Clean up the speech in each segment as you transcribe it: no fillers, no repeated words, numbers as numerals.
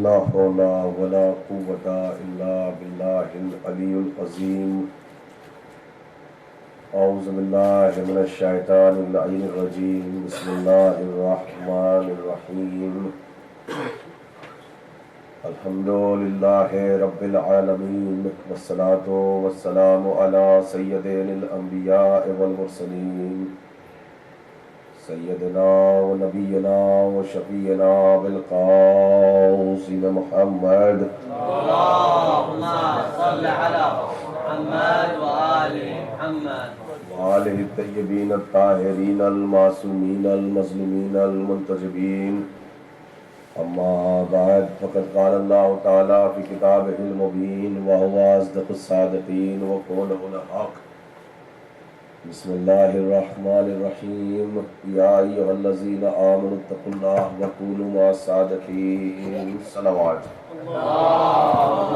لا حول ولا قوة إلا بالله العلي العظيم. أعوذ بالله من الشيطان اللعين الرجيم. بسم الله الرحمن الرحيم. الحمد لله رب العالمين والصلاة والسلام على سيد الأنبياء والمرسلين سيدنا ونبينا وشفينا بالقاسم محمد. اللهم صل على محمد وآل محمد وآله الطيبين الطاهرين المعصومين المظلومين المنتجبين. أما بعد فقد قال الله تعالى في كتابه المبين وهو أصدق الصادقين وقوله الحق. بسم الله الرحمن الرحيم. يا أيها الذين آمنوا اتقوا الله وكونوا مع الصادقين. صلوات. اللهم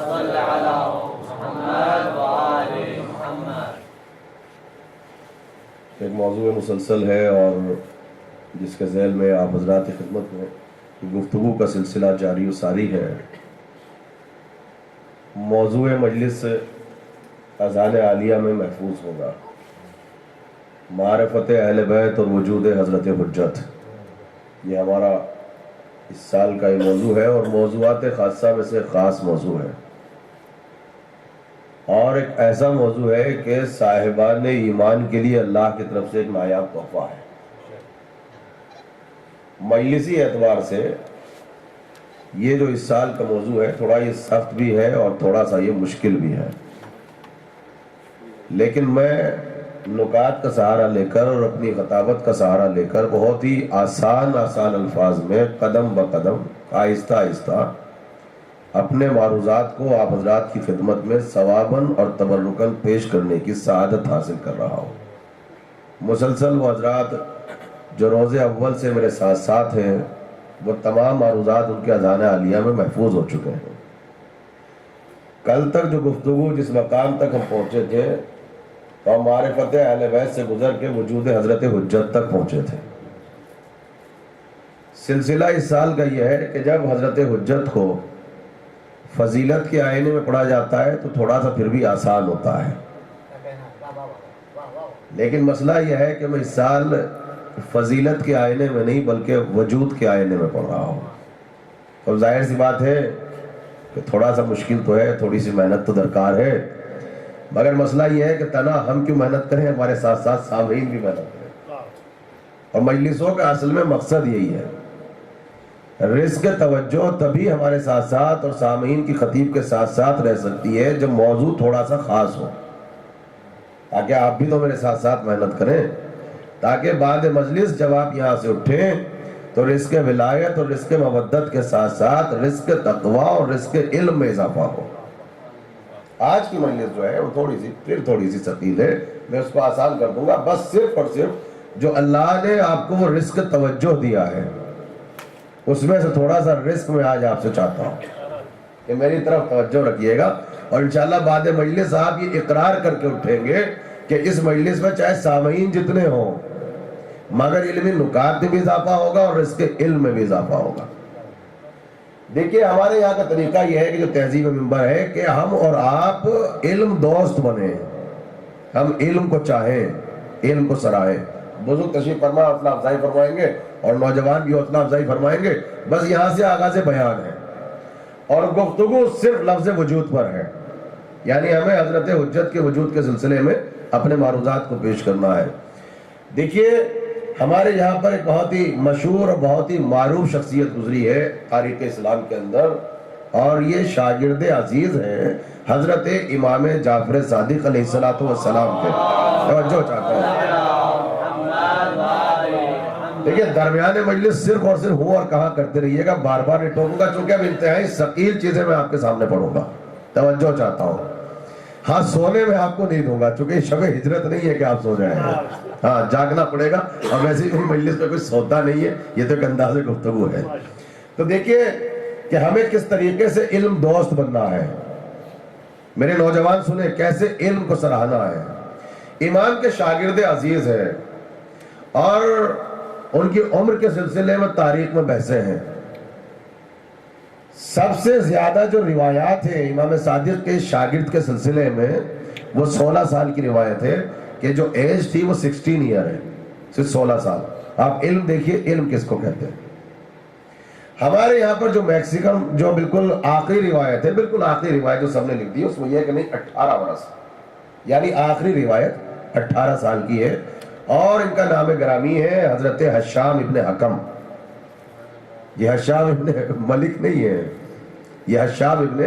صل على محمد وآل محمد. ایک موضوع مسلسل ہے اور جس کے ذیل میں آپ حضرات کی خدمت میں گفتگو کا سلسلہ جاری و ساری ہے. موضوع مجلس اذان عالیہ میں محفوظ ہوگا معرفت اہل بیت اور وجود حضرت حجت. یہ ہمارا اس سال کا یہ موضوع ہے اور موضوعات خاصہ میں سے خاص موضوع ہے اور ایک ایسا موضوع ہے کہ صاحبان ایمان کے لیے اللہ کی طرف سے ایک نایاب تحفہ ہے. مجلسی اعتبار سے یہ جو اس سال کا موضوع ہے تھوڑا یہ سخت بھی ہے اور تھوڑا سا یہ مشکل بھی ہے، لیکن میں نکات کا سہارا لے کر اور اپنی خطابت کا سہارا لے کر بہت ہی آسان الفاظ میں قدم بقدم آہستہ آہستہ اپنے معروضات کو آپ حضرات کی خدمت میں ثواباً اور تبرکاً پیش کرنے کی سعادت حاصل کر رہا ہوں. مسلسل وہ حضرات جو روز اول سے میرے ساتھ ساتھ ہیں وہ تمام معروضات ان کے اذان عالیہ میں محفوظ ہو چکے ہیں. کل تک جو گفتگو جس مقام تک ہم پہنچے تھے تو معرفت اہل بیت سے گزر کے وجود حضرت حجت تک پہنچے تھے. سلسلہ اس سال کا یہ ہے کہ جب حضرت حجت کو فضیلت کے آئینے میں پڑھا جاتا ہے تو تھوڑا سا پھر بھی آسان ہوتا ہے، لیکن مسئلہ یہ ہے کہ میں اس سال فضیلت کے آئینے میں نہیں بلکہ وجود کے آئینے میں پڑھ رہا ہوں. تو ظاہر سی بات ہے کہ تھوڑا سا مشکل تو ہے، تھوڑی سی محنت تو درکار ہے، مگر مسئلہ یہ ہے کہ تنہا ہم کیوں محنت کریں، ہمارے ساتھ ساتھ سامعین بھی محنت کریں. اور مجلسوں کا اصل میں مقصد یہی ہے. رزق توجہ تبھی ہمارے ساتھ ساتھ اور سامعین کی خطیب کے ساتھ ساتھ رہ سکتی ہے جب موضوع تھوڑا سا خاص ہو، تاکہ آپ بھی تو میرے ساتھ ساتھ محنت کریں، تاکہ بعد مجلس جب آپ یہاں سے اٹھیں تو رزق ولایت اور رزق مودت کے ساتھ ساتھ رزق تقوی اور رزق علم میں اضافہ ہو. آج کی مجلس جو ہے وہ تھوڑی سی ثقیل ہے، میں اس کو آسان کر دوں گا. بس صرف اور صرف جو اللہ نے آپ کو وہ رزق توجہ دیا ہے اس میں سے تھوڑا سا رزق میں آج آپ سے چاہتا ہوں کہ میری طرف توجہ رکھیے گا، اور انشاءاللہ بعد مجلس آپ یہ اقرار کر کے اٹھیں گے کہ اس مجلس میں چاہے سامعین جتنے ہوں مگر علمی نکات میں بھی اضافہ ہوگا اور رزق علم میں بھی اضافہ ہوگا. دیکھیے ہمارے یہاں کا طریقہ یہ ہے کہ جو تہذیب ممبر ہے کہ ہم اور آپ علم دوست بنیں، ہم علم کو چاہیں، علم کو سراہیں. بزرگ تشریف فرما حوصلہ افزائی فرمائیں گے اور نوجوان بھی حوصلہ افزائی فرمائیں گے. بس یہاں سے آغاز بیان ہے اور گفتگو صرف لفظ وجود پر ہے، یعنی ہمیں حضرت حجت کے وجود کے سلسلے میں اپنے معروضات کو پیش کرنا ہے. دیکھیے ہمارے یہاں پر ایک بہت ہی مشہور اور بہت ہی معروف شخصیت گزری ہے تاریخ اسلام کے اندر، اور یہ شاگرد عزیز ہیں حضرت امام جعفر صادق علیہ السلام کے۔ توجہ چاہتا ہوں، دیکھیے درمیان مجلس صرف اور صرف ہوں اور کہاں کرتے رہیے گا، بار بار نہیں ٹوکوں گا، چونکہ اب انتہائی ثقیل چیزیں میں آپ کے سامنے پڑھوں گا۔ توجہ چاہتا ہوں، ہاں سونے میں آپ کو نہیں دوں گا، چونکہ شب ہجرت نہیں ہے کہ آپ سو جائیں گے، ہاں جاگنا پڑے گا، اور ویسے ہی مجلس میں کوئی سودا نہیں ہے، یہ تو ایک انداز گفتگو ہے۔ تو دیکھیے کہ ہمیں کس طریقے سے علم دوست بننا ہے، میرے نوجوان سنیں کیسے علم کو سراہنا ہے۔ امام کے شاگرد عزیز ہیں اور ان کی عمر کے سلسلے میں تاریخ میں بحثیں ہیں۔ سب سے زیادہ جو روایات ہیں امام صادق کے شاگرد کے سلسلے میں، وہ 16 سال کی روایت ہے کہ جو ایج تھی وہ 16 ایئر ہے، صرف 16 سال۔ آپ علم دیکھیے علم کس کو کہتے ہیں۔ ہمارے یہاں پر جو میکسیکم جو بالکل آخری روایت ہے، بالکل آخری روایت جو سب نے لکھ دی ہے، اس میں یہ ہے کہ نہیں 18 برس، یعنی آخری روایت 18 سال کی ہے، اور ان کا نام گرامی ہے حضرت حشام ابن حکم۔ یہ حشام ابن ملک نہیں ہے، یہ حشام ابن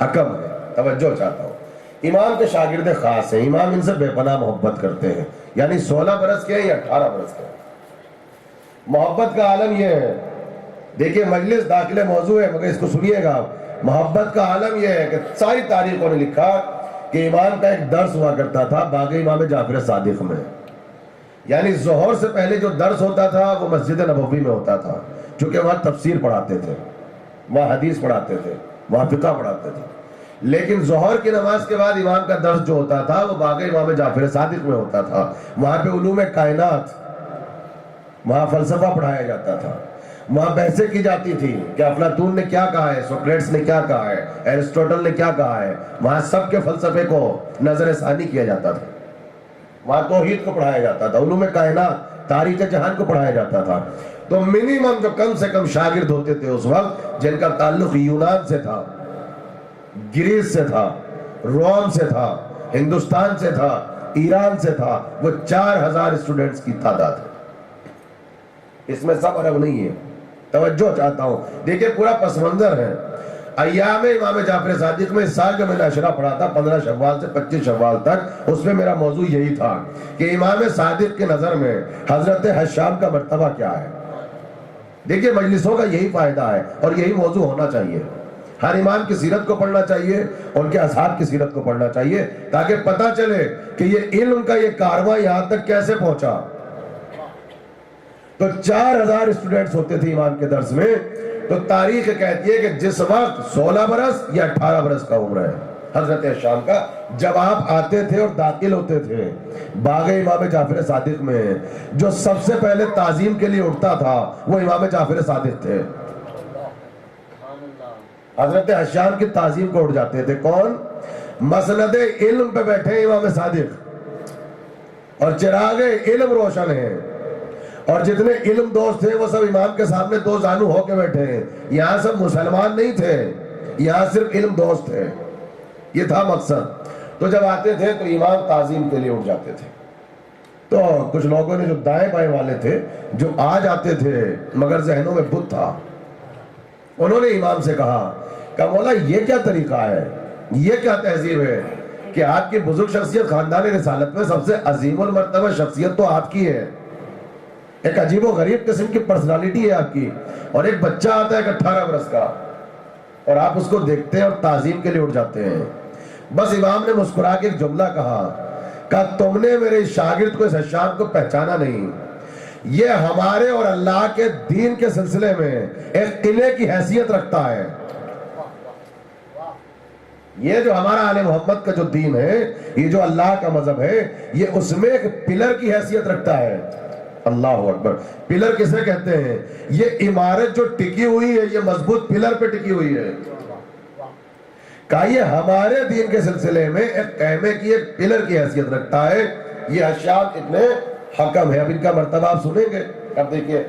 حکم ہے۔ توجہ چاہتا ہوں، امام کے شاگرد خاص ہیں، امام ان سے بے پناہ محبت کرتے ہیں، یعنی 16 برس کے یا 18 برس کے۔ محبت کا عالم یہ ہے، دیکھیے مجلس داخل موضوع ہے مگر اس کو سنیے گا، محبت کا عالم یہ ہے کہ ساری تاریخوں نے لکھا کہ امام کا ایک درس ہوا کرتا تھا باغ امام جعفر صادق میں، یعنی ظہر سے پہلے جو درس ہوتا تھا وہ مسجد نبوی میں ہوتا تھا، چونکہ وہاں تفسیر پڑھاتے تھے، وہاں حدیث پڑھاتے تھے، وہاں فقہ پڑھاتے تھے۔ لیکن ظہر کی نماز کے بعد امام کا درس جو ہوتا تھا وہ باغ امام جعفر صادق میں ہوتا تھا، وہاں پہ علوم کائنات، وہاں فلسفہ پڑھایا جاتا تھا، وہاں بحثیں کی جاتی تھی کہ افلاطون نے کیا کہا ہے، سوکریٹس نے کیا کہا ہے، ایرسٹوٹل نے کیا کہا ہے، وہاں سب کے فلسفے کو نظر ثانی کیا جاتا تھا، وہاں توحید کو پڑھایا جاتا تھا، علوم کائنات، تاریخ جہان کو پڑھایا جاتا تھا۔ تو منیمم جو کم سے کم شاگرد ہوتے تھے اس وقت، جن کا تعلق یونان سے تھا، گریس سے تھا، روم سے تھا، ہندوستان سے تھا، ایران سے تھا، وہ 4000 اسٹوڈنٹس کی تعداد ہے، اس میں سب عرب نہیں ہے۔ توجہ چاہتا ہوں، دیکھیں پورا پس منظر ہے۔ ایام امام جعفر صادق میں اس سال جو میں نے عشرہ پڑھا تھا 15 شوال سے 25 شوال تک، اس میں میرا موضوع یہی تھا کہ امام صادق کی نظر میں حضرت حشام کا مرتبہ کیا ہے۔ دیکھیں مجلسوں کا یہی فائدہ ہے اور یہی موضوع ہونا چاہیے، ہر امام کی سیرت کو پڑھنا چاہیے، ان کے اصحاب کی سیرت کو پڑھنا چاہیے، تاکہ پتہ چلے کہ یہ علم کا یہ کارواں یہاں تک کیسے پہنچا۔ تو 4000 اسٹوڈنٹس ہوتے تھے امام کے درس میں۔ تو تاریخ کہتی ہے کہ جس وقت 16 برس یا 18 برس کا عمر ہے حضرت حشام کا، جب آپ آتے تھے اور داخل ہوتے تھے باغ امام جعفر صادق میں، جو سب سے پہلے تعظیم کے لیے اٹھتا تھا وہ امام جعفر صادق تھے۔ حضرت حشام کی تعظیم کو اٹھ جاتے تھے کون؟ مسند علم پہ بیٹھے امام صادق، اور چراغ علم روشن ہے، اور جتنے علم دوست تھے وہ سب امام کے سامنے دو زانو ہو کے بیٹھے ہیں۔ یہاں سب مسلمان نہیں تھے، یہاں صرف علم دوست تھے، یہ تھا مقصد۔ تو جب آتے تھے تو امام تعظیم کے لیے اٹھ جاتے تھے۔ تو کچھ لوگوں نے جو دائیں بائیں والے تھے جو آ جاتے تھے مگر ذہنوں میں بت تھا، انہوں نے امام سے کہا کہ مولا یہ کیا طریقہ ہے، یہ کیا تہذیب ہے کہ آپ کی بزرگ شخصیت خاندان رسالت میں سب سے عظیم المرتبہ شخصیت تو آپ کی ہے، ایک عجیب و غریب قسم کی پرسنالٹی ہے آپ کی، اور ایک بچہ آتا ہے 18 برس کا اور آپ اس کو دیکھتے ہیں اور تعظیم کے لیے اٹھ جاتے ہیں۔ بس امام نے مسکرا کے ایک جملہ کہا تم نے میرے شاگرد کو اس حشام کو پہچانا نہیں، یہ ہمارے اور اللہ کے دین کے سلسلے میں ایک قلعے کی حیثیت رکھتا ہے۔ یہ جو ہمارا آل محمد کا جو دین ہے، یہ جو اللہ کا مذہب ہے، یہ اس میں ایک پلر کی حیثیت رکھتا ہے۔ اللہ اکبر۔ پلر کسے کہتے ہیں؟ یہ عمارت جو ٹکی ہوئی ہے یہ مضبوط پلر پہ ٹکی ہوئی ہے، کہا یہ ہمارے دین کے سلسلے میں ایک خیمے کی ایک پلر کی حیثیت رکھتا ہے۔ یہ حشام ابن حکم ہے۔ اب ان کا مرتبہ آپ سنیں گے۔ اب دیکھیے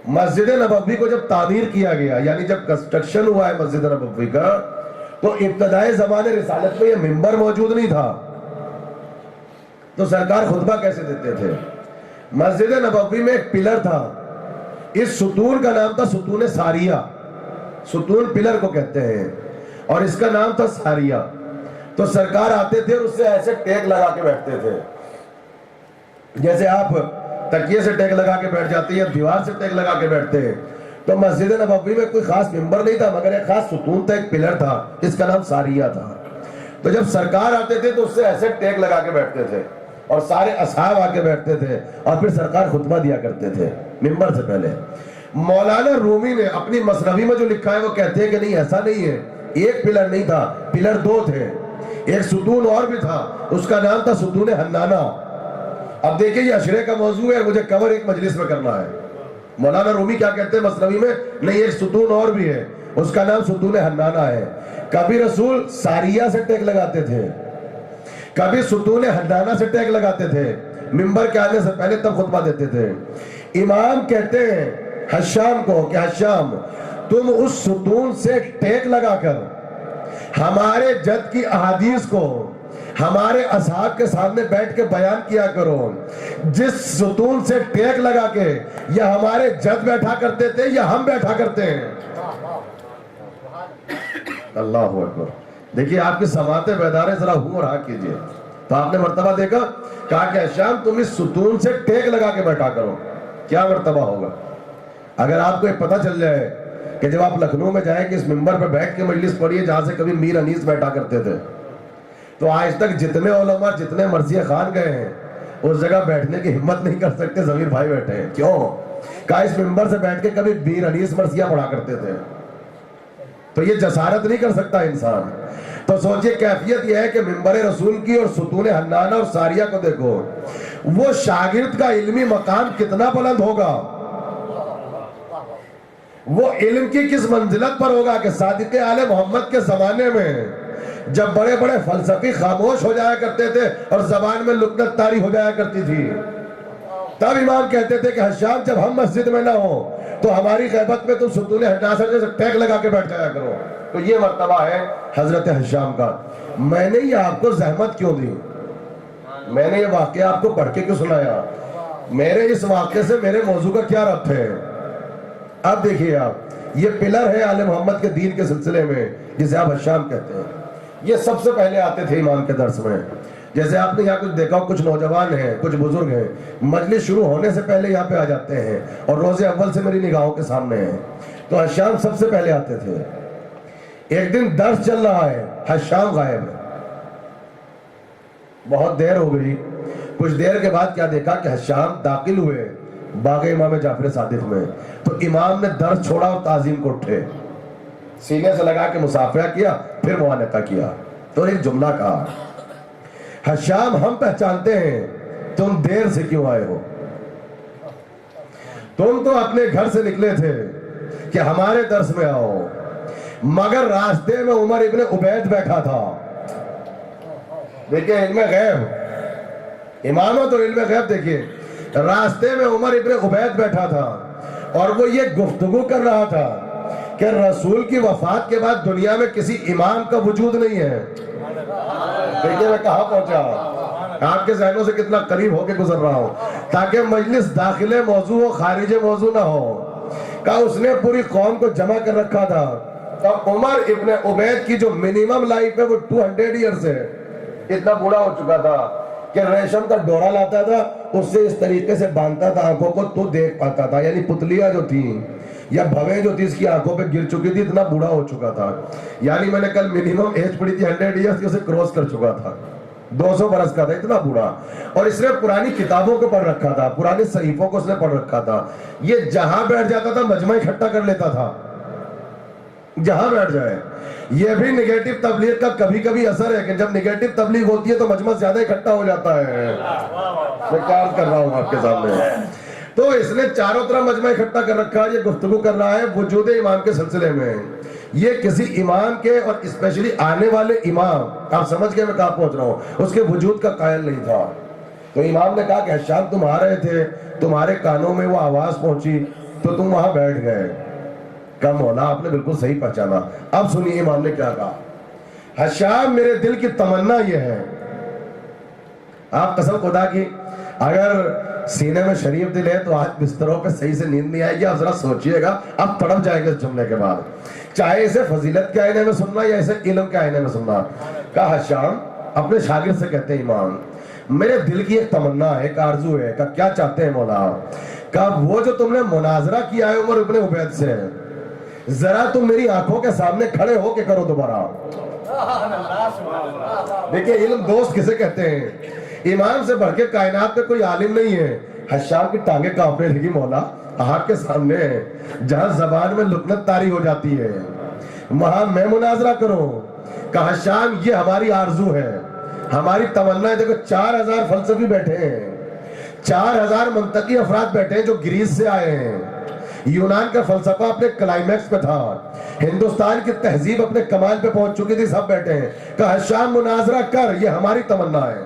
مسجد نبوی کو جب تعمیر کیا گیا، یعنی جب کنسٹرکشن ہوا ہے مسجد نبوی کا، تو ابتدائی زمانے رسالت میں یہ منبر موجود نہیں تھا، تو سرکار خطبہ کیسے دیتے تھے؟ مسجد نبوی میں ایک پلر تھا، اس ستون کا نام تھا ستون ساریہ، ستون پلر کو کہتے ہیں، اور اس کا نام تھا ساریہ۔ تو سرکار آتے تھے اور اس سے ایسے ٹیک لگا کے بیٹھتے تھے، جیسے آپ تکیے سے ٹیک لگا کے بیٹھ جاتے ہیں یا دیوار سے ٹیک لگا کے بیٹھتے ہیں۔ تو مسجد نبوی میں کوئی خاص ممبر نہیں تھا، مگر ایک خاص ستون تھا، ایک پلر تھا، اس کا نام ساریہ تھا۔ تو جب سرکار آتے تھے تو اس سے ایسے ٹیک لگا کے بیٹھتے تھے اور سارے اصحاب آ کے بیٹھتے تھے، اور پھر سرکار خطبہ دیا کرتے تھے ممبر سے پہلے۔ مولانا رومی نے اپنی مثنوی میں جو لکھا ہے وہ کہتے ہیں کہ نہیں، ایسا نہیں ہے، ایک پلر نہیں تھا، پلر دو تھے، ایک ستون اور بھی تھا، اس کا نام تھا ستون حنانہ۔ اب دیکھیں یہ عشرے کا موضوع ہے، مجھے کور ایک مجلس میں کرنا ہے۔ مولانا رومی کیا کہتے ہیں مثنوی میں؟ نہیں، ایک ستون اور بھی ہے، اس کا نام ستون حنانہ ہے۔ کبھی رسول ساریہ سے ٹیک لگاتے تھے، کبھی ستون حنانہ سے ٹیک لگاتے تھے، ممبر کے آنے سے پہلے تب خطبہ دیتے تھے۔ امام کہتے ہیں حشام کو کہ حشام تم اس ستون سے ٹیک لگا کر ہمارے جد کی احادیث کو ہمارے اصحاب کے سامنے بیٹھ کے بیان کیا کرو۔ جس ستون سے ٹیک لگا کے یا ہمارے جد بیٹھا کرتے تھے یا ہم بیٹھا کرتے ہیں۔ اللہ اکبر۔ دیکھیے آپ کی سماعتیں بیدار ہیں، ذرا ہوں اور ہاں کیجئے۔ تو آپ نے مرتبہ دیکھا، کہا کہ شام تم اس ستون سے ٹیک لگا کے بیٹھا کرو۔ کیا مرتبہ ہوگا؟ اگر آپ کو یہ پتہ چل جائے کہ جب آپ لکھنؤ میں جائیں کہ اس ممبر پہ بیٹھ کے مجلس پڑھیے جہاں سے کبھی میر انیس بیٹھا کرتے تھے، تو آج تک جتنے علماء جتنے مرثیہ خان گئے ہیں اس جگہ بیٹھنے کی ہمت نہیں کر سکتے، ضمیر بھائی بیٹھے ہیں۔ کیوں؟ کہا اس ممبر سے بیٹھ کے کبھی میر انیس مرثیہ پڑھا کرتے تھے۔ تو یہ جسارت نہیں کر سکتا انسان۔ تو سوچئے کیفیت یہ ہے کہ ممبر رسول کی اور ستون حنانہ اور ساریہ کو دیکھو، وہ شاگرد کا علمی مقام کتنا بلند ہوگا، وہ علم کی کس منزلت پر ہوگا کہ صادق آل محمد کے زمانے میں جب بڑے بڑے فلسفی خاموش ہو جایا کرتے تھے اور زبان میں لکنت طاری ہو جایا کرتی تھی، تب امام کہتے تھے کہ حشام جب ہم مسجد میں نہ ہوں تو ہماری غیبت میں تم ستون حنانہ سے ٹیک لگا کے بیٹھ جایا کرو۔ تو یہ مرتبہ ہے حضرت حشام کا۔ میں نے یہ آپ کو زحمت کیوں دی؟ میں نے یہ واقعہ آپ کو پڑھ کے کیوں سنایا؟ میرے اس واقعے سے میرے موضوع کا کیا ربط ہے؟ اب دیکھیے آپ، یہ پلر ہے آل محمد کے دین کے سلسلے میں جسے آپ حشام کہتے ہیں۔ یہ سب سے پہلے آتے تھے امام کے درس میں۔ جیسے آپ نے یہاں کچھ دیکھا، کچھ نوجوان ہیں، کچھ بزرگ ہیں، مجلس شروع ہونے سے پہلے یہاں پہ آ جاتے ہیں اور روز اول سے میری نگاہوں کے سامنے ہیں۔ تو حشام سب سے پہلے آتے تھے۔ ایک دن درس چل رہا ہے، حشام غائب ہے، بہت دیر ہو گئی۔ کچھ دیر کے بعد کیا دیکھا کہ حشام داخل ہوئے باغ امام جعفر صادق میں۔ تو امام نے درس چھوڑا اور تعظیم کو اٹھے، سینے سے لگا کے مصافحہ کیا، پھر معانقہ کیا۔ تو ایک جملہ کہا، حشام ہم پہچانتے ہیں تم دیر سے کیوں آئے ہو، تم تو اپنے گھر سے نکلے تھے کہ ہمارے درس میں آؤ، مگر راستے میں عمر ابن عبید بیٹھا تھا۔ دیکھیں علم غیب، امامت اور علم غیب دیکھیں، راستے میں عمر ابن عبید بیٹھا تھا اور وہ یہ گفتگو کر رہا تھا کہ رسول کی وفات کے بعد دنیا میں کسی امام کا وجود نہیں ہے۔ دیکھیں میں کہاں پہنچا، آپ کے ذہنوں سے کتنا قریب ہو کے گزر رہا ہوں، تاکہ مجلس داخل موضوع ہو خارج موضوع نہ ہو۔ کہا اس نے پوری قوم کو جمع کر رکھا تھا۔ تب عمر ابن عبید کی جو منیمم لائف ہے وہ 200 ایئرز ہے، اتنا بوڑھا ہو چکا تھا کہ ریشم کا ڈورا لاتا تھا، اس سے اس طریقے سے باندھتا تھا آنکھوں کو تو دیکھ پاتا تھا، یعنی پتلیاں جو تھیں یا بھویں جو تھی اس کی آنکھوں پہ گر چکی تھی، اتنا بوڑھا ہو چکا تھا۔ یعنی میں نے کل منیمم ایج پڑھی تھی 100 ایئرز کی، اسے کراس کر چکا تھا، 200 برس کا تھا، اتنا بوڑھا۔ اور اس نے پرانی کتابوں کو پڑھ رکھا تھا، پرانی صحیفوں کو اس نے پڑھ رکھا تھا۔ یہ جہاں بیٹھ جاتا تھا مجمع اکٹھا کر لیتا تھا، جہاں بیٹھ جائے۔ یہ بھی نگیٹو تبلیغ کا کبھی کبھی اثر ہے کہ جب نگیٹو تبلیغ ہوتی ہے تو مجمع زیادہ اکٹھا ہو جاتا ہے۔ میں کام کر رہا ہوں آپ کے سامنے۔ تو اس نے چاروں طرف مجمع اکٹھا کر رکھا ہے، یہ گفتگو کر رہا ہے وجود امام کے سلسلے میں۔ یہ کسی امام کے اور اسپیشلی آنے والے امام، آپ سمجھ گئے میں کہاں پہنچ رہا ہوں، اس کے وجود کا قائل نہیں تھا۔ تو امام نے کہا کہ حشام تم آ رہے تھے، تمہارے کانوں میں وہ آواز پہنچی تو تم وہاں بیٹھ گئے۔ کہا مولا آپ نے بالکل صحیح پہچانا۔ اب سنیے امام نے کیا کہا، حشام میرے دل کی تمنا یہ ہے، آپ قسم خدا کی اگر سینے میں شریف دل ہے تو آج بستروں پہ صحیح سے نیند نہیں آئے گی. آپ ذرا سوچئے گا, اب تڑپ جائیں گے اس جملے کے بعد. چاہے اسے فضیلت کے آئینے میں سننا یا اسے علم کے آئینے میں سننا. کہا حشام اپنے شاگرد سے کہتے ہیں امام میرے دل کی ایک تمنا ہے, ایک آرزو ہے. کہا کیا چاہتے ہیں مولا؟ کہا وہ جو تم نے مناظرہ کیا ہے عمر ابن عبید سے, ذرا تم میری آنکھوں کے سامنے کھڑے ہو کے کرو دوبارہ. دیکھیں علم دوست کسے کہتے ہیں؟ امام سے بڑھ کے کائنات پہ کوئی عالم نہیں ہے. حشام کی ٹانگیں کانپنے لگی, مولا آپ کے سامنے جہاں زبان میں لکنت طاری ہو جاتی ہے وہاں میں مناظرہ کروں. کہا حشام یہ ہماری آرزو ہے, ہماری تمنا ہے. دیکھو 4000 فلسفی بیٹھے ہیں, 4000 منطقی افراد بیٹھے ہیں جو گریس سے آئے ہیں. یونان کا فلسفہ اپنے کلائمیکس پہ تھا, ہندوستان کی تہذیب اپنے کمال پہ پہنچ چکی تھی, سب بیٹھے ہیں. کہا حشام مناظرہ کر, یہ ہماری تمنا ہے.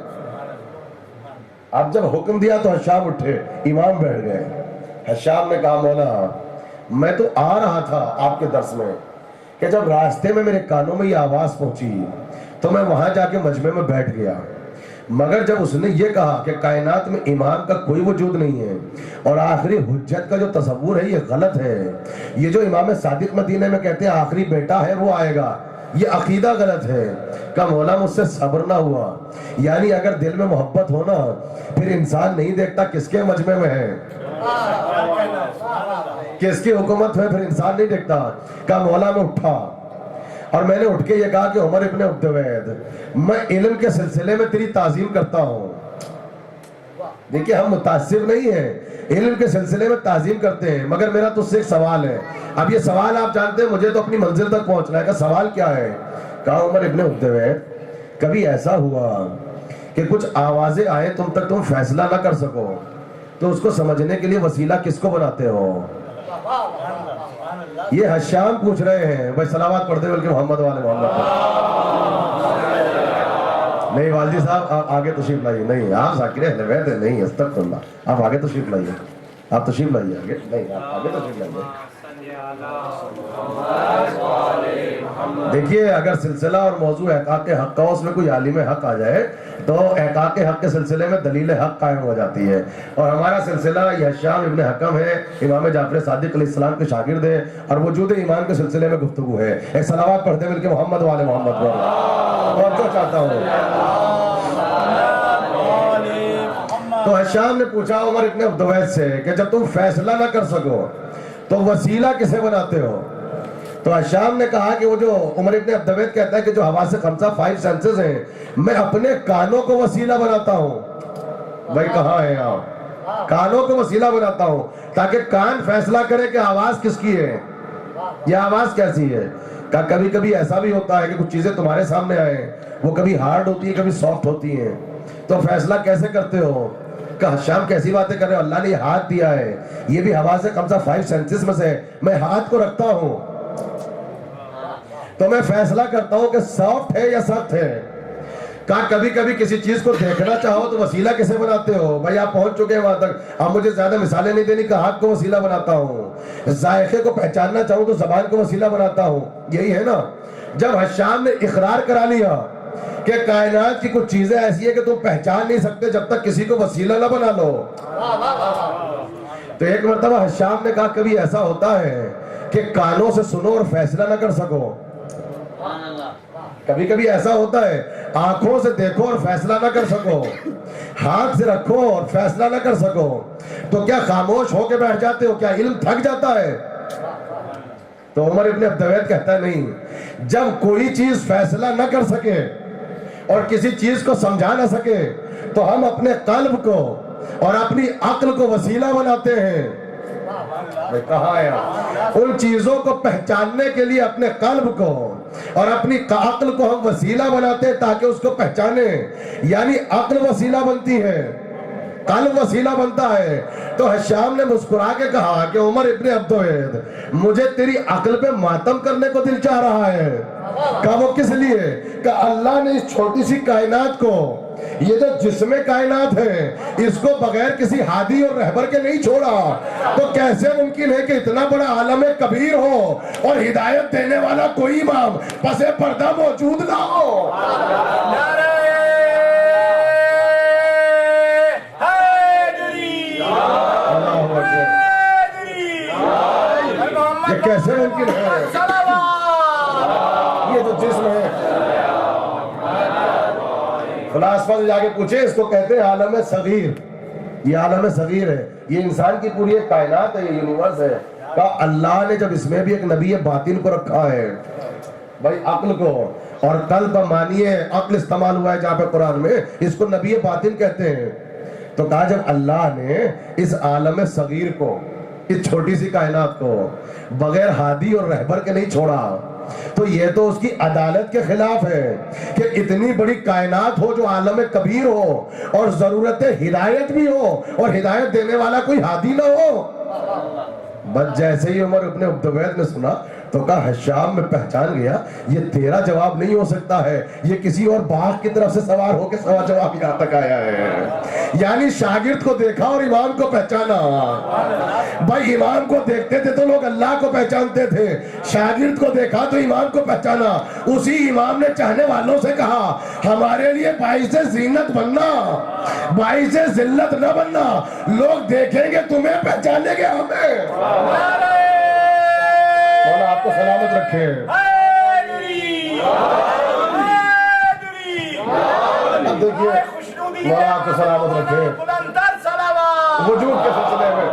اب جب حکم دیا تو حشام اٹھے, امام بیٹھ گئے. حشام نے کہا مولا میں تو آ رہا تھا آپ کے درس میں کہ جب راستے میں میرے کانوں میں یہ آواز پہنچی تو میں وہاں جا کے مجمع میں بیٹھ گیا, مگر جب اس نے یہ کہا کہ کائنات میں امام کا کوئی وجود نہیں ہے اور آخری حجت کا جو تصور ہے یہ غلط ہے, یہ جو امام صادق مدینے میں کہتے ہیں آخری بیٹا ہے وہ آئے گا, یہ عقیدہ غلط ہے. کہ مولا مجھ سے صبر نہ ہوا. یعنی اگر دل میں محبت ہونا پھر انسان نہیں دیکھتا کس کے مجمع میں ہے, کس کی حکومت ہے, پھر انسان نہیں دیکھتا. کہ مولا میں اٹھا اور میں نے اٹھ کے یہ کہا کہ عمر ابن عبد الوید میں علم کے سلسلے میں تیری تعظیم کرتا ہوں. دیکھیں ہم متعصب نہیں ہیں, علم کے سلسلے میں تعظیم کرتے ہیں, مگر میرا تجھ سے ایک سوال ہے. اب یہ سوال آپ جانتے ہیں مجھے تو اپنی منزل تک پہنچنا ہے. کہ سوال کیا ہے؟ کہا عمر ابن عبد الوید کبھی ایسا ہوا کہ کچھ آوازیں آئیں تم تک, تم فیصلہ نہ کر سکو, تو اس کو سمجھنے کے لیے وسیلہ کس کو بناتے ہو؟ یہ حشام پوچھ رہے ہیں. بھائی صلوات پڑھتے بلکہ محمد والے محمد. نہیں والدی صاحب آپ آگے تشریف لائیے. نہیں آپ ذاکر اہل بیت ہیں, نہیں استغفر اللہ, آپ آگے تشریف لائیے, آپ تشریف لائیے آگے. نہیں آپ آگے تشریف لائیے. دیکھیے اگر سلسلہ اور موضوع احقاق حق کا اس میں کوئی عالم حق آ جائے تو احقاق حق کے سلسلے میں دلیل حق قائم ہو جاتی ہے. اور ہمارا سلسلہ یہ حشام ابن حکم ہے, امام جعفر صادق علیہ السلام کے شاگرد ہے, اور وجود ایمان کے سلسلے میں گفتگو ہے. ایک صلوات پڑھتے مل کے محمد والے محمد پر اور کیا چاہتا ہوں. تو حشام نے پوچھا عمر ابن عبد الوید سے کہ جب تم فیصلہ نہ کر سکو تو وسیلہ کسے بناتے ہو؟ تو حشام نے کہا کہ وہ جو عمر ابن عبد الوید کہتا ہے کہ جو حواس خمسہ 5 سینسز ہیں, میں اپنے کانوں کو وسیلہ بناتا ہوں. بھائی کہاں ہیں آپ؟ کانوں کو وسیلہ بناتا ہوں تاکہ کان فیصلہ کرے کہ آواز کس کی ہے, یہ آواز کیسی ہے. کہ کبھی کبھی ایسا بھی ہوتا ہے کہ کچھ چیزیں تمہارے سامنے آئیں, وہ کبھی ہارڈ ہوتی ہیں کبھی سافٹ ہوتی ہیں, تو فیصلہ کیسے کرتے ہو؟ کہ حشام کیسی باتیں کر رہے ہو, اللہ نے یہ ہاتھ دیا ہے, یہ بھی حواس خمسہ 5 سینسز میں سے, میں ہاتھ کو رکھتا ہوں تو میں فیصلہ کرتا ہوں کہ سافٹ ہے یا سخت ہے. کہا کبھی کبھی کسی چیز کو دیکھنا چاہو تو وسیلہ کیسے بناتے ہو؟ بھائی آپ پہنچ چکے ہیں وہاں تک, اب مجھے زیادہ مثالیں نہیں دینی. کہ ہاتھ کو وسیلہ بناتا ہوں. ذائقے کو پہچاننا چاہوں تو زبان کو وسیلہ بناتا ہوں. یہی ہے نا. جب حشام نے اقرار کرا لیا کہ کائنات کی کچھ چیزیں ایسی ہیں کہ تم پہچان نہیں سکتے جب تک کسی کو وسیلہ نہ بنا لو, تو ایک مرتبہ حشام نے کہا کبھی ایسا ہوتا ہے کہ کانوں سے سنو اور فیصلہ نہ کر سکو, کبھی کبھی ایسا ہوتا ہے آنکھوں سے دیکھو اور فیصلہ نہ کر سکو, ہاتھ سے رکھو اور فیصلہ نہ کر سکو, تو کیا خاموش ہو کے بیٹھ جاتے ہو؟ کیا علم تھک جاتا ہے؟ تو عمر ابن عبد الوید کہتا ہے نہیں, جب کوئی چیز فیصلہ نہ کر سکے اور کسی چیز کو سمجھا نہ سکے تو ہم اپنے قلب کو اور اپنی عقل کو وسیلہ بناتے ہیں. کہا ہے ان چیزوں کو پہچاننے کے لیے اپنے قلب کو اور اپنی عقل کو ہم وسیلہ بناتے ہیں تاکہ اس کو پہچانے. یعنی عقل وسیلہ بنتی ہے, قلب وسیلہ بنتا ہے. تو حشام نے مسکرا کے کہا کہ عمر ابن عبد الوید مجھے تیری عقل پہ ماتم کرنے کو دل چاہ رہا ہے. کہا وہ کس لیے؟ کہ اللہ نے اس چھوٹی سی کائنات کو, یہ جو جسم کائنات ہے, اس کو بغیر کسی ہادی اور رہبر کے نہیں چھوڑا, تو کیسے ممکن ہے کہ اتنا بڑا عالم کبیر ہو اور ہدایت دینے والا کوئی امام پس پردہ موجود نہ ہو. آس پاس جا کے پوچھے، اس کو کہتے ہیں عالم صغیر. یہ عالم صغیر ہے، یہ انسان کی پوری ایک کائنات ہے، یہ یونیورس ہے. کہا اللہ نے جب اس میں بھی ایک نبی باطن کو رکھا ہے بھائی، عقل کو، اور قلب مانی ہے، عقل استعمال ہوا ہے جہاں پہ قرآن میں، اس کو نبی باطن کہتے ہیں. تو کہا جب اللہ نے اس عالم صغیر کو، اس چھوٹی سی کائنات کو بغیر ہادی اور رہبر کے نہیں چھوڑا، تو یہ تو اس کی عدالت کے خلاف ہے کہ اتنی بڑی کائنات ہو جو عالم کبیر ہو، اور ضرورت ہدایت بھی ہو، اور ہدایت دینے والا کوئی ہادی نہ ہو. بس جیسے ہی عمر ابن عبدوید نے سنا تو کہا حشام میں پہچان گیا یہ تیرا جواب نہیں ہو سکتا ہے، یہ کسی اور باغ کی طرف سے سوار ہو کے سوا جواب یہاں تک آیا ہے. یعنی شاگرد کو دیکھا اور امام کو پہچانا. بھائی امام کو دیکھتے تھے تو لوگ اللہ کو پہچانتے تھے، شاگرد کو دیکھا تو امام کو پہچانا. اسی امام نے چاہنے والوں سے کہا ہمارے لیے باعث زینت بننا، باعث ذلت نہ بننا. لوگ دیکھیں گے تمہیں، پہچانیں گے ہمیں. مولا آپ کو سلامت رکھے. اب دیکھیے مولا آپ کو سلامت رکھے. وجود کے سلسلے میں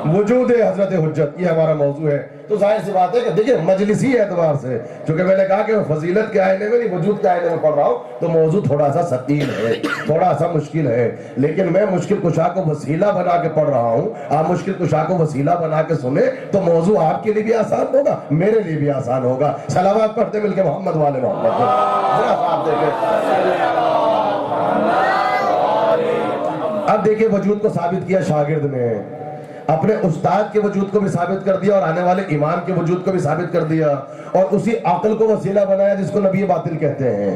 وجود حضرت حجت، یہ ہمارا موضوع ہے. تو ظاہر سی بات ہے کہ دیکھیں مجلسی اعتبار سے، چونکہ میں نے کہا کہ فضیلت کے آئینے میں نہیں وجود کے آئینے میں پڑھ رہا ہوں، تو موضوع تھوڑا سا ثقیل ہے، تھوڑا سا مشکل ہے. لیکن میں مشکل کشا کو وسیلہ بنا کے پڑھ رہا ہوں. آپ مشکل کشا کو وسیلہ بنا کے سنیں تو موضوع آپ کے لیے بھی آسان ہوگا، میرے لیے بھی آسان ہوگا. صلوات پڑھتے مل کے محمد والے محمد. اب دیکھیں وجود کو ثابت کیا شاگرد نے، اپنے استاد کے وجود کو بھی ثابت کر دیا، اور آنے والے امام کے وجود کو بھی ثابت کر دیا، اور اسی عقل کو وسیلہ بنایا جس کو نبی باطن کہتے ہیں.